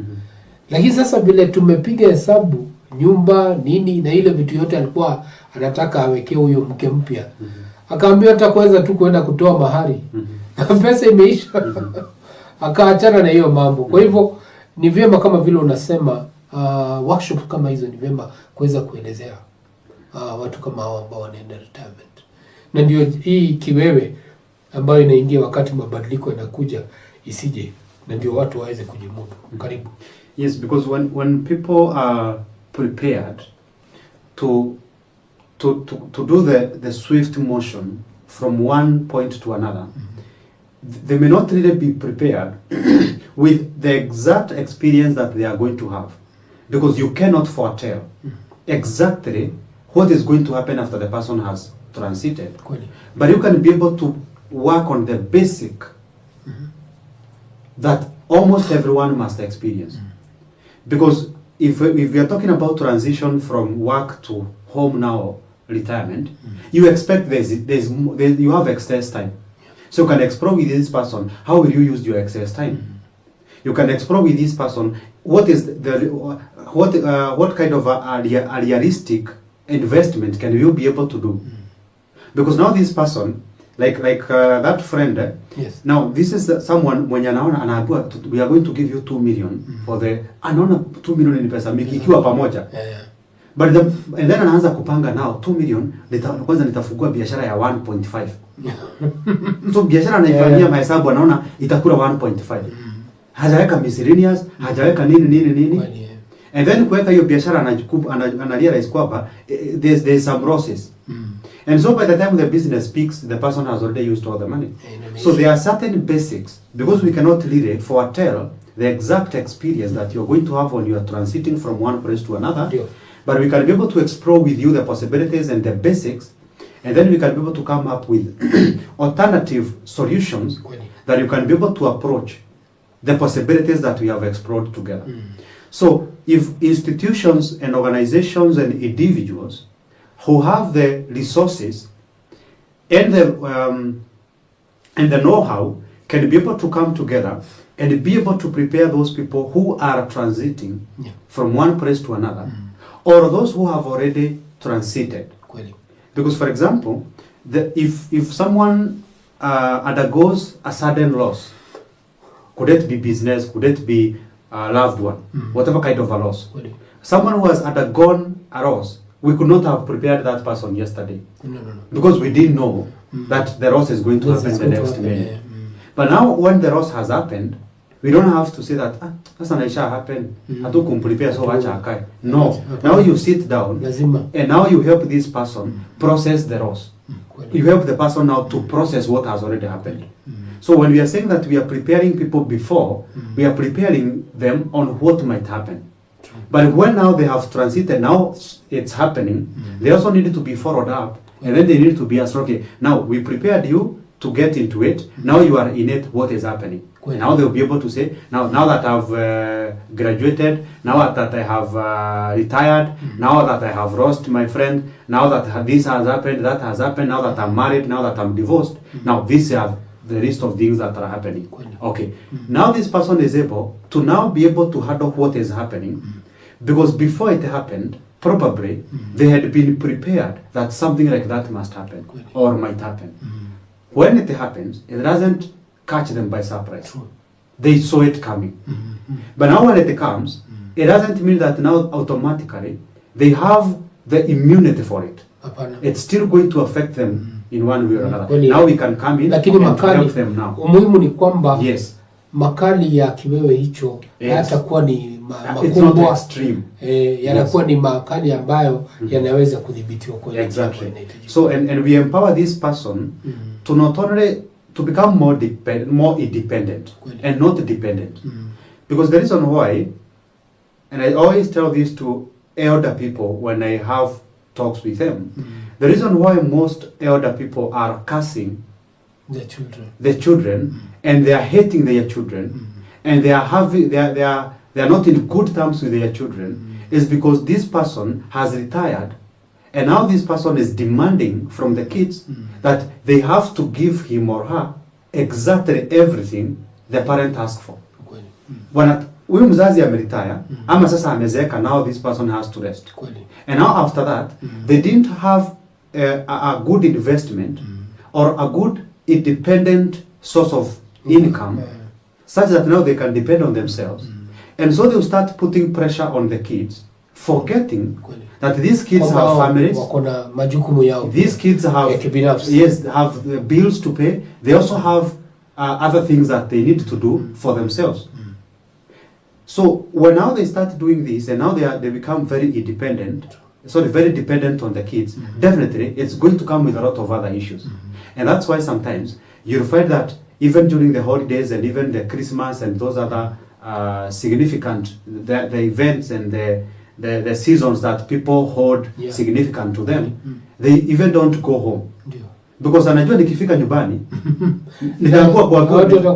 Lakini sasa vile tumepiga hesabu nyumba nini na ile vitu yote alikuwa anataka awekee huyo mke mpya. Akaambiwa hata kuweza tu kwenda kutoa mahari. Pesa imeisha. Akaachana na hiyo mambo. Kwa hivyo ni vyema kama vile unasema workshop kama hizo ni vyema kuweza kuelezea watu kama hao ambao wanaenda retirement. Na ndio hii kiwewe ambayo inaingia wakati mabadiliko yanakuja isije, na ndio watu waweze kujimudu. Karibu. Yes, because when people are prepared to do the swift motion from one point to another, they may not really be prepared with the exact experience that they are going to have, because you cannot foretell exactly what is going to happen after the person has transited. But you can be able to work on the basic that almost everyone must experience. Because if we are talking about transition from work to home now, retirement, you expect you have excess time. So you can explore with this person, how will you use your excess time? You can explore with this person, what kind of a realistic investment can you be able to do? Because now this person, like that friend, yes. Now this is someone when anaambiwa we are going to give you 2 million for the anaona 2 million ni pesa mingi ikiwa pamoja. But and then anaanza kupanga now 2 million kwanza nitafungua biashara ya 1.5. So biashara anaifanyia mahesabu anaona itakula 1.5. Hajaweka miscellaneous, hajaweka nini. And then kuweka hiyo biashara analia kwamba there's some losses. And so by the time the business peaks, the person has already used all the money. So there are certain basics, because we cannot really foretell the exact experience that you're going to have when you are transiting from one place to another. Yeah. But we can be able to explore with you the possibilities and the basics, and then we can be able to come up with alternative solutions that you can be able to approach the possibilities that we have explored together. So if institutions and organizations and individuals who have the resources and the know-how can be able to come together and be able to prepare those people who are transiting from one place to another, or those who have already transited. Because, for example, if someone undergoes a sudden loss, could it be business, could it be a loved one, whatever kind of a loss. Someone who has undergone a loss, we could not have prepared that person yesterday. No. Because we didn't know that the loss is going to happen the next minute. But now when the loss has happened, we don't have to say that, that's an Aisha happened, hatukum prepare so much akai. No, now you sit down and now you help this person process the loss. You help the person now to process what has already happened. So when we are saying that we are preparing people before, we are preparing them on what might happen. But when now they have transited, now it's happening, they also need to be followed up, and then they need to be asked, okay, now we prepared you to get into it, now you are in it, what is happening? Now they'll be able to say, now that I've graduated, now that I have retired, now that I have lost my friend, now that this has happened, that has happened, now that I'm married, now that I'm divorced, now these are the list of things that are happening. Okay, now this person is able to now be able to handle what is happening, because before it happened, probably they had been prepared that something like that must happen or might happen. When it happens, it doesn't catch them by surprise. They saw it coming. But now when it comes, it doesn't mean that now automatically they have the immunity for it. It's still going to affect them in one way or another. Now we can come in and help them now. Umuhimu ni kwamba makali ya kiwewe hicho yatakuwa ni makubwa, yanakuwa ni makali ambayo yanaweza kudhibitiwa kwa exactly. So and we empower this person to not only to become more independent and not dependent. Because the reason why, and I always tell this to elder people when I have talks with them, the reason why most elder people are cursing the children and they are hating their children and they are not in good terms with their children is because this person has retired, and now this person is demanding from the kids that they have to give him or her exactly everything the parent asks for. Huyu mzazi ameretire, ama sasa amezeeka, now this person has to rest. And now after that, they didn't have a good investment or a good independent source of income such that now they can depend on themselves. And so they'll start putting pressure on the kids, forgetting that these kids have families, these kids have bills to pay, they also have other things that they need to do for themselves. So when now they start doing this and now they become very independent, very dependent on the kids, definitely it's going to come with a lot of other issues. And that's why sometimes you'll find that even during the holidays and even the Christmas and those other significant, the events and the seasons that people hold significant to them, they even don't go home. Because anajua nikifika nyumbani nitakuwa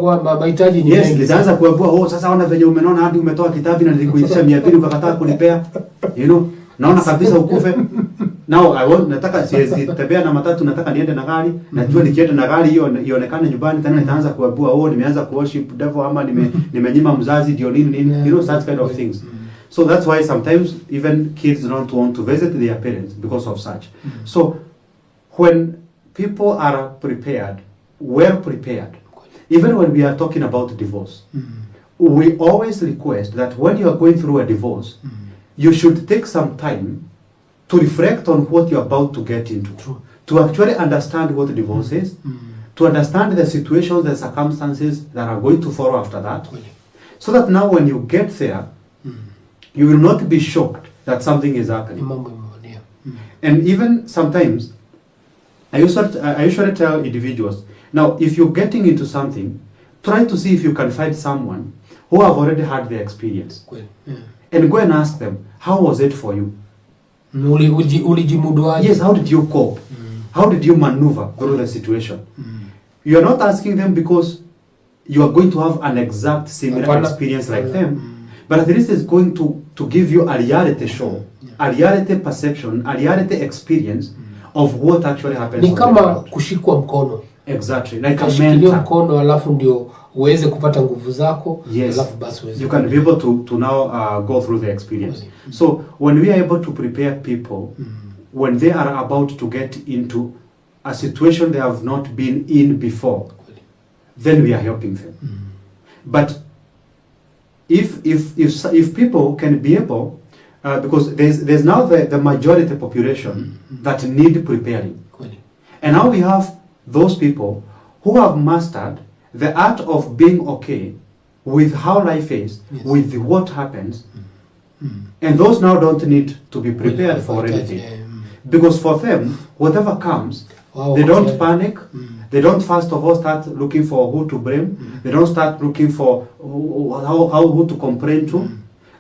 kwa mahitaji ni mengi. Nitaanza kuambia sasa ona venye umeona hadi umetoa kitabu na nilikuitisha 200 ukakataa kunipea. Naona kabisa ukufe. Now nataka siwezi tembea na matatu, nataka niende na gari. Najua nikienda na gari hiyo ionekane nyumbani, tena nitaanza kuambia nimeanza kuworship devil ama nimenyima mzazi ndio nini. Such kind of things. So that's why sometimes even kids don't want to visit their parents because of such. So when people are prepared, well prepared, even when we are talking about divorce, we always request that when you are going through a divorce, you should take some time to reflect on what you're about to get into, to actually understand what divorce is, to understand the situations, the circumstances that are going to follow after that, so that now when you get there, you will not be shocked that something is happening. And even sometimes, I usually tell individuals, now if you're getting into something, try to see if you can find someone who have already had the experience. And go and ask them, how was it for you? Yes, how did you cope? How did you maneuver through the situation? You are not asking them because you are going to have an exact similar experience like them, but at least it's going to give you a reality show, a reality perception, a reality experience of what actually happens. Ni kama kushikwa mkono. Exactly, like a mentor. Mkono alafu ndio uweze kupata nguvu zako, alafu basi uweze. You can be able to now go through the experience. So when we are able to prepare people, when they are about to get into a situation they have not been in before, then we are helping them. But if people can be able, because there's now the majority population that need preparing, and now we have those people who have mastered the art of being okay with how life is, with what happens, and those now don't need to be prepared for anything, because for them whatever comes, they don't panic. They don't first of all start looking for who to blame. They don't start looking for who to complain to.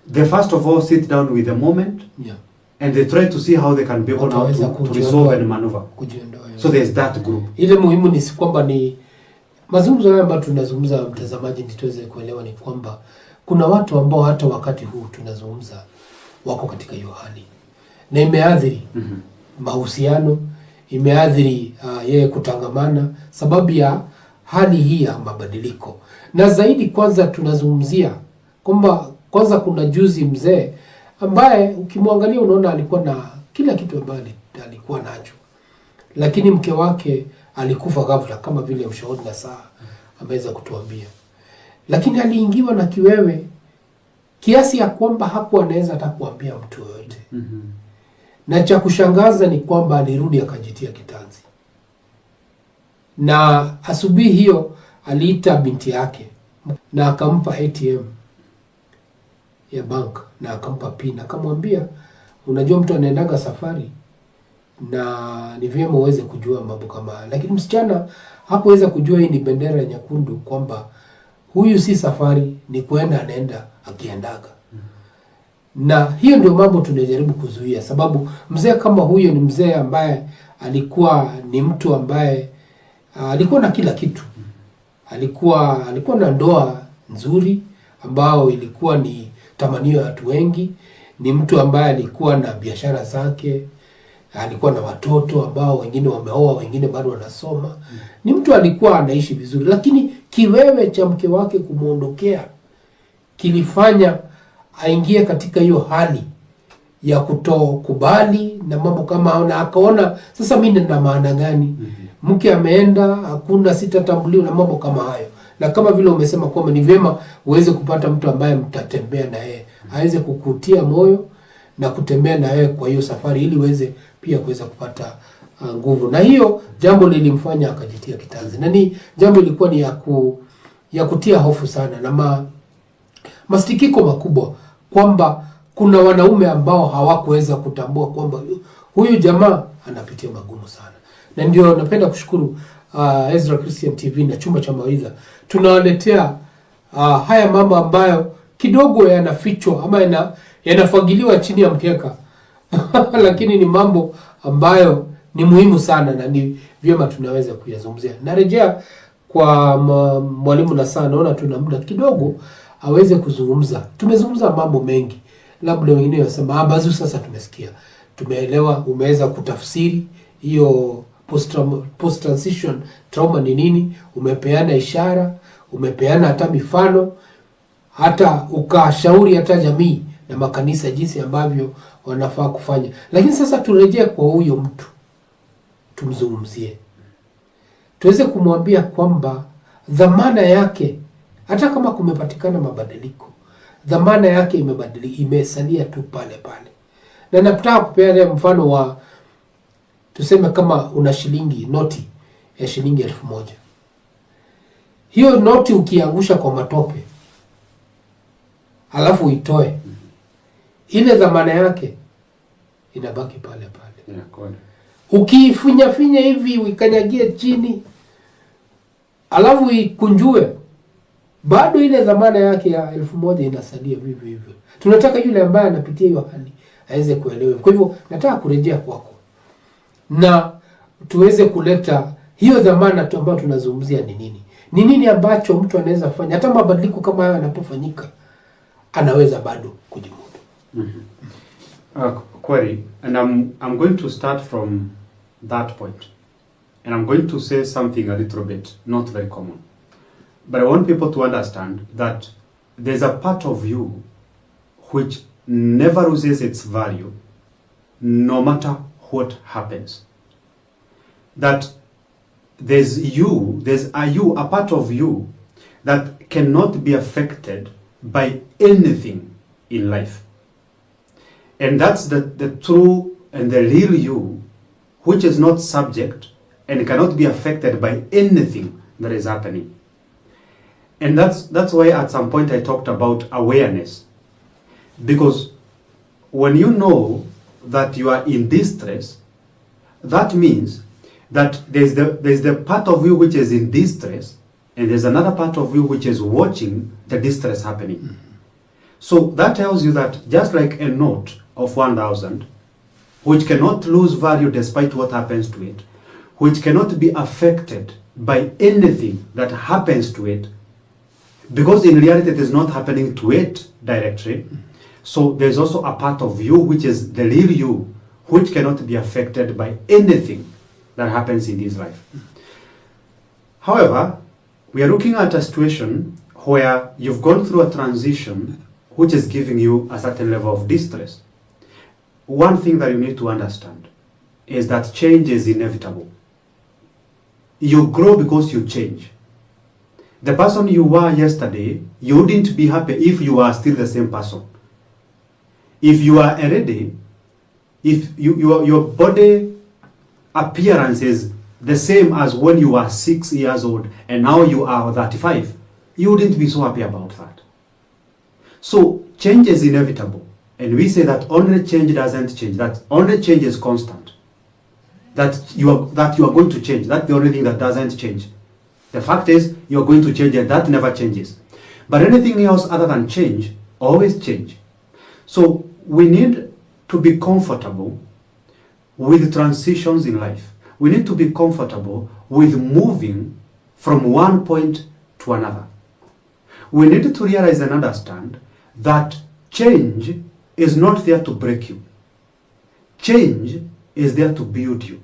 They first of all sit down with the moment, and they try to see how they can be able now to resolve and maneuver. So there's that group. Ile muhimu ni kwamba ni mazungumzo haya ambayo tunazungumza, mtazamaji, nitaweze kuelewa ni kwamba kuna watu ambao hata wakati huu tunazungumza wako katika hiyo hali, na imeathiri mahusiano, imeathiri yeye kutangamana sababu ya hali hii ya mabadiliko. Na zaidi kwanza tunazungumzia kwamba kwanza kuna juzi mzee ambaye ukimwangalia unaona alikuwa na kila kitu ambacho alikuwa nacho, lakini mke wake alikufa ghafla kama vile ushauri na saa ameweza kutuambia. Lakini aliingiwa na kiwewe kiasi ya kwamba hakuwa anaweza hata kuambia mtu yote. Na cha kushangaza ni kwamba alirudi akajitia kitanzi. Na asubuhi hiyo aliita binti yake na akampa ATM ya bank na akampa pin, akamwambia unajua mtu anaendaga safari na ni vyema uweze kujua mambo kama haya. Lakini msichana hakuweza kujua hii ni bendera nyekundu, kwamba huyu si safari, ni kwenda anaenda akiendaga. Na hiyo ndio mambo tunajaribu kuzuia, sababu mzee kama huyo ni mzee ambaye alikuwa ni mtu ambaye alikuwa na kila kitu. Alikuwa na ndoa nzuri ambao ilikuwa ni tamanio ya watu wengi. Ni mtu ambaye alikuwa na biashara zake, alikuwa na watoto ambao wengine wameoa, wengine bado wanasoma. Ni mtu alikuwa anaishi vizuri, lakini kiwewe cha mke wake kumuondokea kilifanya aingie katika hiyo hali ya kutokubali na mambo kama hayo, na akaona sasa mimi nina maana gani? Mke ameenda, hakuna sitatambuliwa na mambo kama hayo. Na kama vile umesema kwamba ni vyema uweze kupata mtu ambaye mtatembea na yeye, aweze kukutia moyo na kutembea na yeye kwa hiyo safari, ili uweze pia kuweza kupata nguvu. Na hiyo jambo lilimfanya akajitia kitanzi. Na ni jambo lilikuwa ni ya kutia hofu sana na mastikiko makubwa, kwamba kuna wanaume ambao hawakuweza kutambua kwamba huyu jamaa anapitia magumu sana. Na ndio napenda kushukuru Ezra Christian TV na Chumba cha Mawaidha. Tunawaletea haya mambo ambayo kidogo yanafichwa ama yanafagiliwa chini ya mkeka. Lakini ni mambo ambayo ni muhimu sana na ni vyema tunaweza kuyazungumzia. Narejea kwa mwalimu na sana, naona tuna muda kidogo aweze kuzungumza. Tumezungumza mambo mengi. Labda wengine wasema Bazuu, sasa tumesikia, tumeelewa, umeweza kutafsiri hiyo post transition trauma ni nini, umepeana ishara, umepeana hata mifano, hata ukashauri hata jamii na makanisa jinsi ambavyo wanafaa kufanya. Lakini sasa turejee kwa huyo mtu, tumzungumzie, tuweze kumwambia kwamba dhamana yake, hata kama kumepatikana mabadiliko, dhamana yake imesalia tu pale pale. Na nataka kupeana mfano wa, tuseme kama una noti ya shilingi 1000. Hiyo noti ukiangusha kwa matope, alafu itoe, ile dhamana yake inabaki pale pale. Yeah, kweli. Ukifinya hivi uikanyagie chini alafu ikunjue, bado ile dhamana yake ya 1000 inasalia vivyo hivyo. Tunataka yule ambaye anapitia hiyo hali aweze kuelewa. Kwa hivyo nataka kurejea kwako na tuweze kuleta hiyo dhamana tu ambayo tunazungumzia ni nini. Ni nini ambacho mtu anaweza kufanya hata mabadiliko kama haya yanapofanyika anaweza bado kujimudu. Query, and I'm going to start from that point. And I'm going to say something a little bit not very common. But I want people to understand that there's a part of you which never loses its value no matter what happens. That there's a part of you that cannot be affected by anything in life. And that's the true and the real you, which is not subject and cannot be affected by anything that is happening. And that's why at some point I talked about awareness. Because when you know that you are in distress, that means that there's the part of you which is in distress, and there's another part of you which is watching the distress happening. Mm-hmm. So that tells you that just like a note of 1,000, which cannot lose value despite what happens to it, which cannot be affected by anything that happens to it, because in reality it is not happening to it directly. So there's also a part of you which is the real you, which cannot be affected by anything that happens in this life. However, we are looking at a situation where you've gone through a transition which is giving you a certain level of distress. One thing that you need to understand is that change is inevitable. You grow because you change. The person you were yesterday, you wouldn't be happy if you are still the same person. If you are already, if your body appearance is the same as when you were 6 years old and now you are 35, you wouldn't be so happy about that. So change is inevitable. And we say that only change doesn't change, that only change is constant. That you are going to change. That's the only thing that doesn't change. The fact is, you're going to change, and that never changes. But anything else other than change, always change. So we need to be comfortable with transitions in life. We need to be comfortable with moving from one point to another. We need to realize and understand that change is not there to break you. Change is there to build you.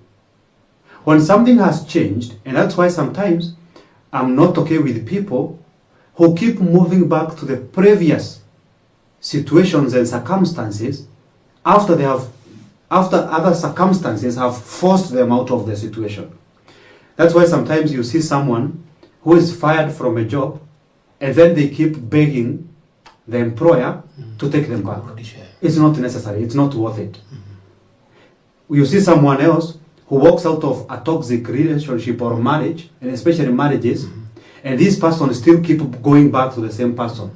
When something has changed, and that's why sometimes I'm not okay with people who keep moving back to the previous situations and circumstances after other circumstances have forced them out of the situation. That's why sometimes you see someone who is fired from a job and then they keep begging the employer to take them back. It's not necessary. It's not worth it. You see someone else who walks out of a toxic relationship or marriage, and especially marriages, and this person still keep going back to the same person.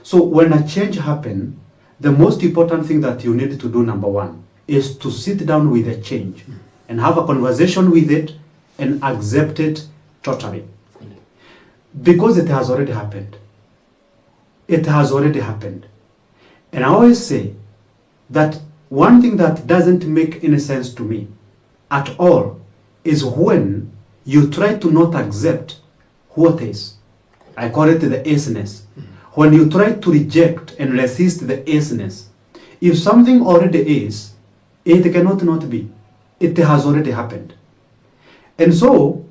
So when a change happens, the most important thing that you need to do, number one, is to sit down with the change and have a conversation with it and accept it totally. Because it has already happened. It has already happened. And I always say that one thing that doesn't make any sense to me at all is when you try to not accept what is. I call it the isness. When you try to reject and resist the isness, if something already is, it cannot not be. It has already happened. And so,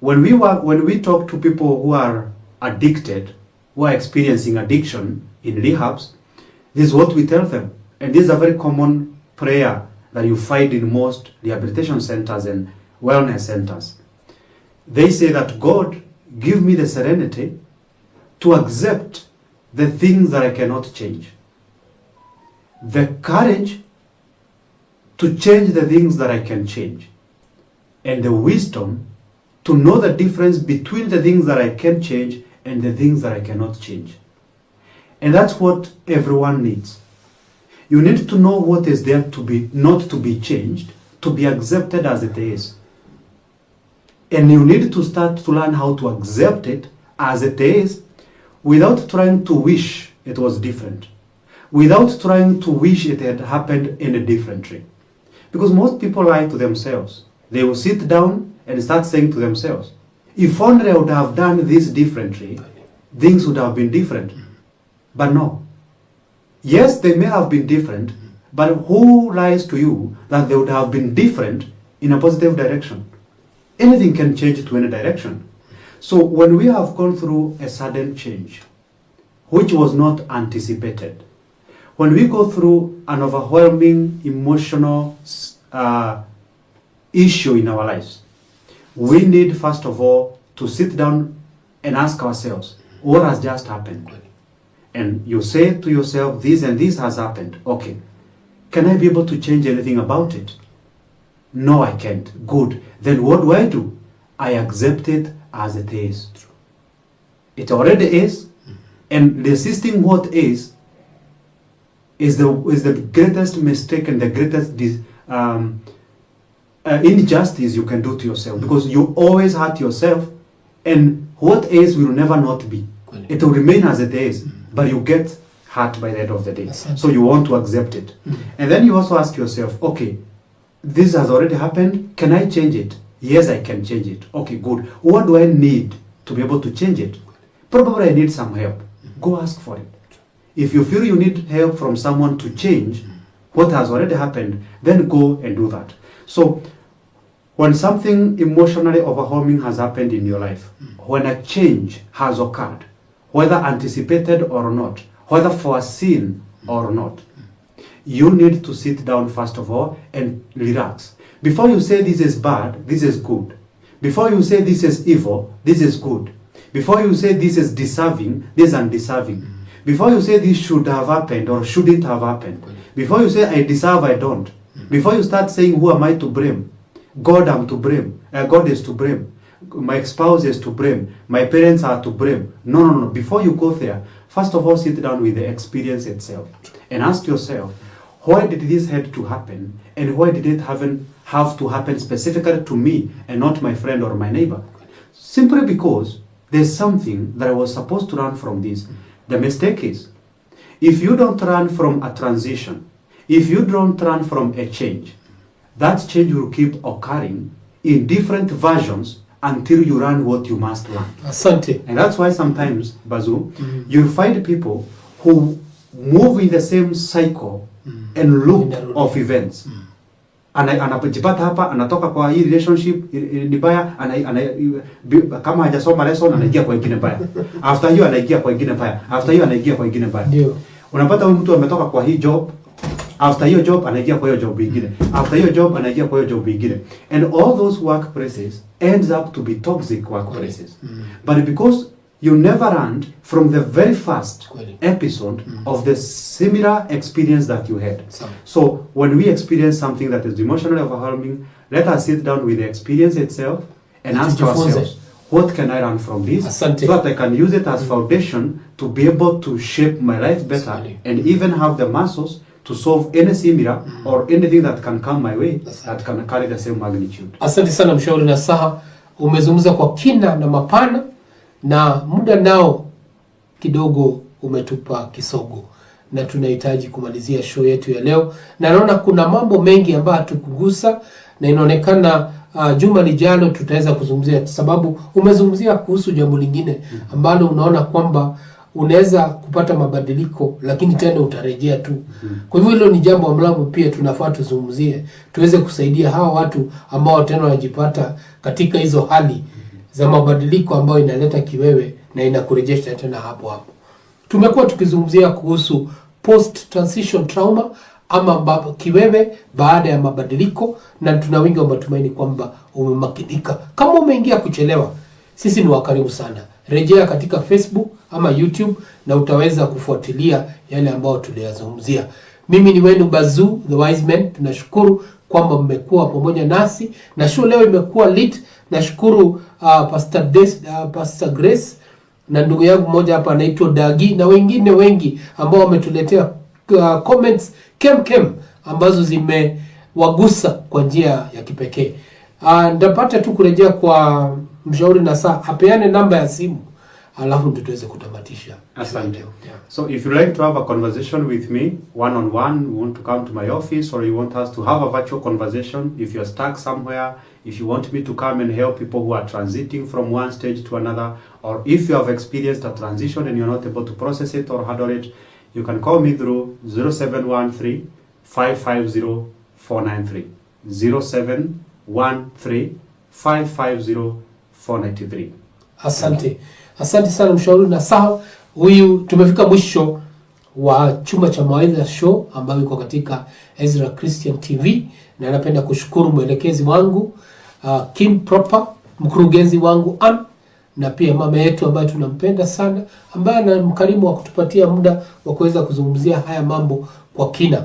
when we talk to people who are addicted, who are experiencing addiction in rehabs, this is what we tell them. And this is a very common prayer that you find in most rehabilitation centers and wellness centers. They say that, God, give me the serenity to accept the things that I cannot change. The courage to change the things that I can change. And the wisdom to know the difference between the things that I can change and the things that I cannot change. And that's what everyone needs. You need to know what is there to be, not to be changed, to be accepted as it is. And you need to start to learn how to accept it as it is without trying to wish it was different. Without trying to wish it had happened in a different way. Because most people lie to themselves. They will sit down and start saying to themselves, if only I would have done this differently, things would have been different. But no. Yes, they may have been different, but who lies to you that they would have been different in a positive direction? Anything can change to any direction. So when we have gone through a sudden change, which was not anticipated, when we go through an overwhelming emotional issue in our lives, we need first of all to sit down and ask ourselves, what has just happened? And you say to yourself, this and this has happened. Okay, can I be able to change anything about it? No, I can't. Good. Then what do? I accept it as it is. It already is, and resisting what is the greatest mistake and the greatest injustice you can do to yourself, because you always hurt yourself, and what is will never not be. It will remain as it is, but you get hurt by the end of the day. So you want to accept it. And then you also ask yourself, okay, this has already happened. Can I change it? Yes, I can change it. Okay, good. What do I need to be able to change it? Probably I need some help. Go ask for it. If you feel you need help from someone to change what has already happened, then go and do that. So when something emotionally overwhelming has happened in your life, when a change has occurred, whether anticipated or not, whether foreseen or not, you need to sit down first of all and relax. Before you say this is bad, this is good. Before you say this is evil, this is good. Before you say this is deserving, this is undeserving. Before you say this should have happened or shouldn't have happened. Before you say I deserve, I don't. Before you start saying who am I to blame? God am to blame. God is to blame. My spouse is to blame. My parents are to blame. No. Before you go there, first of all, sit down with the experience itself and ask yourself, why did this have to happen? And why did it have to happen specifically to me and not my friend or my neighbor? Simply because there's something that I was supposed to learn from this. The mistake is, if you don't run from a transition, if you don't run from a change, that change will keep occurring in different versions until you learn what you must learn. Asante. And that's why sometimes, Bazoo, you'll find people who move in the same cycle and loop of events. Anapojipata hapa, anatoka kwa hii relationship ni baya, kama hajasoma lesson anaingia kwa ingine baya. After hiyo anaingia kwa ingine baya. After hiyo anaingia kwa ingine baya. Ndio. Unapata huyu mtu ametoka kwa hii job, after hiyo job anaingia kwa hiyo job ingine. After hiyo job anaingia kwa hiyo job ingine. And all those workplaces ends up to be toxic workplaces. But because you never learned from the very first episode of the similar experience that you had. So when we experience something that is emotionally overwhelming, let us sit down with the experience itself and ask ourselves, what can I learn from this? So that I can use it as foundation to be able to shape my life better and even have the muscles to solve any similar or anything that can come my way that can carry the same magnitude. Asante sana mshauri nasaha, umezungumza kwa kina na mapana, na muda nao kidogo umetupa kisogo, na tunahitaji kumalizia show yetu ya leo. Na naona kuna mambo mengi ambayo hatukugusa, na inaonekana juma lijalo tutaweza kuzungumzia, sababu umezungumzia kuhusu jambo lingine ambalo unaona kwamba unaweza kupata mabadiliko lakini tena utarejea tu. Kwa hivyo hilo ni jambo ambalo pia tunafaa tuzungumzie, tuweze kusaidia hawa watu ambao tena wanajipata katika hizo hali za mabadiliko ambayo inaleta kiwewe na inakurejesha tena hapo hapo. Tumekuwa tukizungumzia kuhusu post transition trauma ama kiwewe baada ya mabadiliko, na tuna wingi wa matumaini kwamba umemakinika. Kama umeingia kuchelewa, sisi ni wakarimu sana. Rejea katika Facebook ama YouTube na utaweza kufuatilia yale ambayo tuliyazungumzia. Mimi ni wenu Bazuu, the wise man. Tunashukuru kwamba mmekuwa pamoja nasi, na show leo imekuwa lit. Nashukuru Pastor Grace na ndugu yangu mmoja hapa anaitwa Dagi, na wengine wengi ambao wametuletea comments kem ambazo zimewagusa kwa njia ya kipekee. Ndapata tu kurejea kwa mshauri na saa apeane namba ya simu alafu ndio tuweze kutamatisha. Asante. Yeah. So if you like to have a conversation with me one on one, you want to come to my office, or you want us to have a virtual conversation, if you're stuck somewhere, if you want me to come and help people who are transiting from one stage to another, or if you have experienced a transition and you're not able to process it or handle it, you can call me through 0713 550 493 0713 550 493. Asante sana mshauri na sawa. Huyu tumefika mwisho wa chumba cha Mawaidha show ambayo iko katika Ezra Christian TV, na napenda kushukuru mwelekezi wangu Kim Proper, mkurugenzi wangu na pia mama yetu ambaye tunampenda sana, ambaye ana mkarimu wa kutupatia muda wa kuweza kuzungumzia haya mambo kwa kina,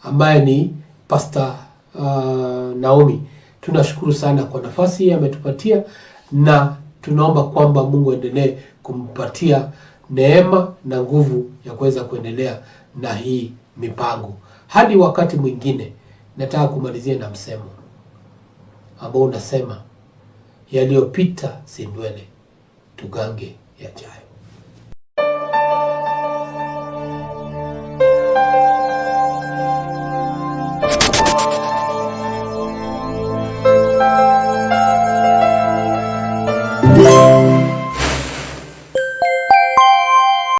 ambaye ni Pastor Naomi. Tunashukuru sana kwa nafasi hii ametupatia, na tunaomba kwamba Mungu endelee kumpatia neema na nguvu ya kuweza kuendelea na hii mipango. Hadi wakati mwingine, nataka kumalizia na msemo ambao unasema yaliyopita si ndwele, tugange yajayo. Yeah.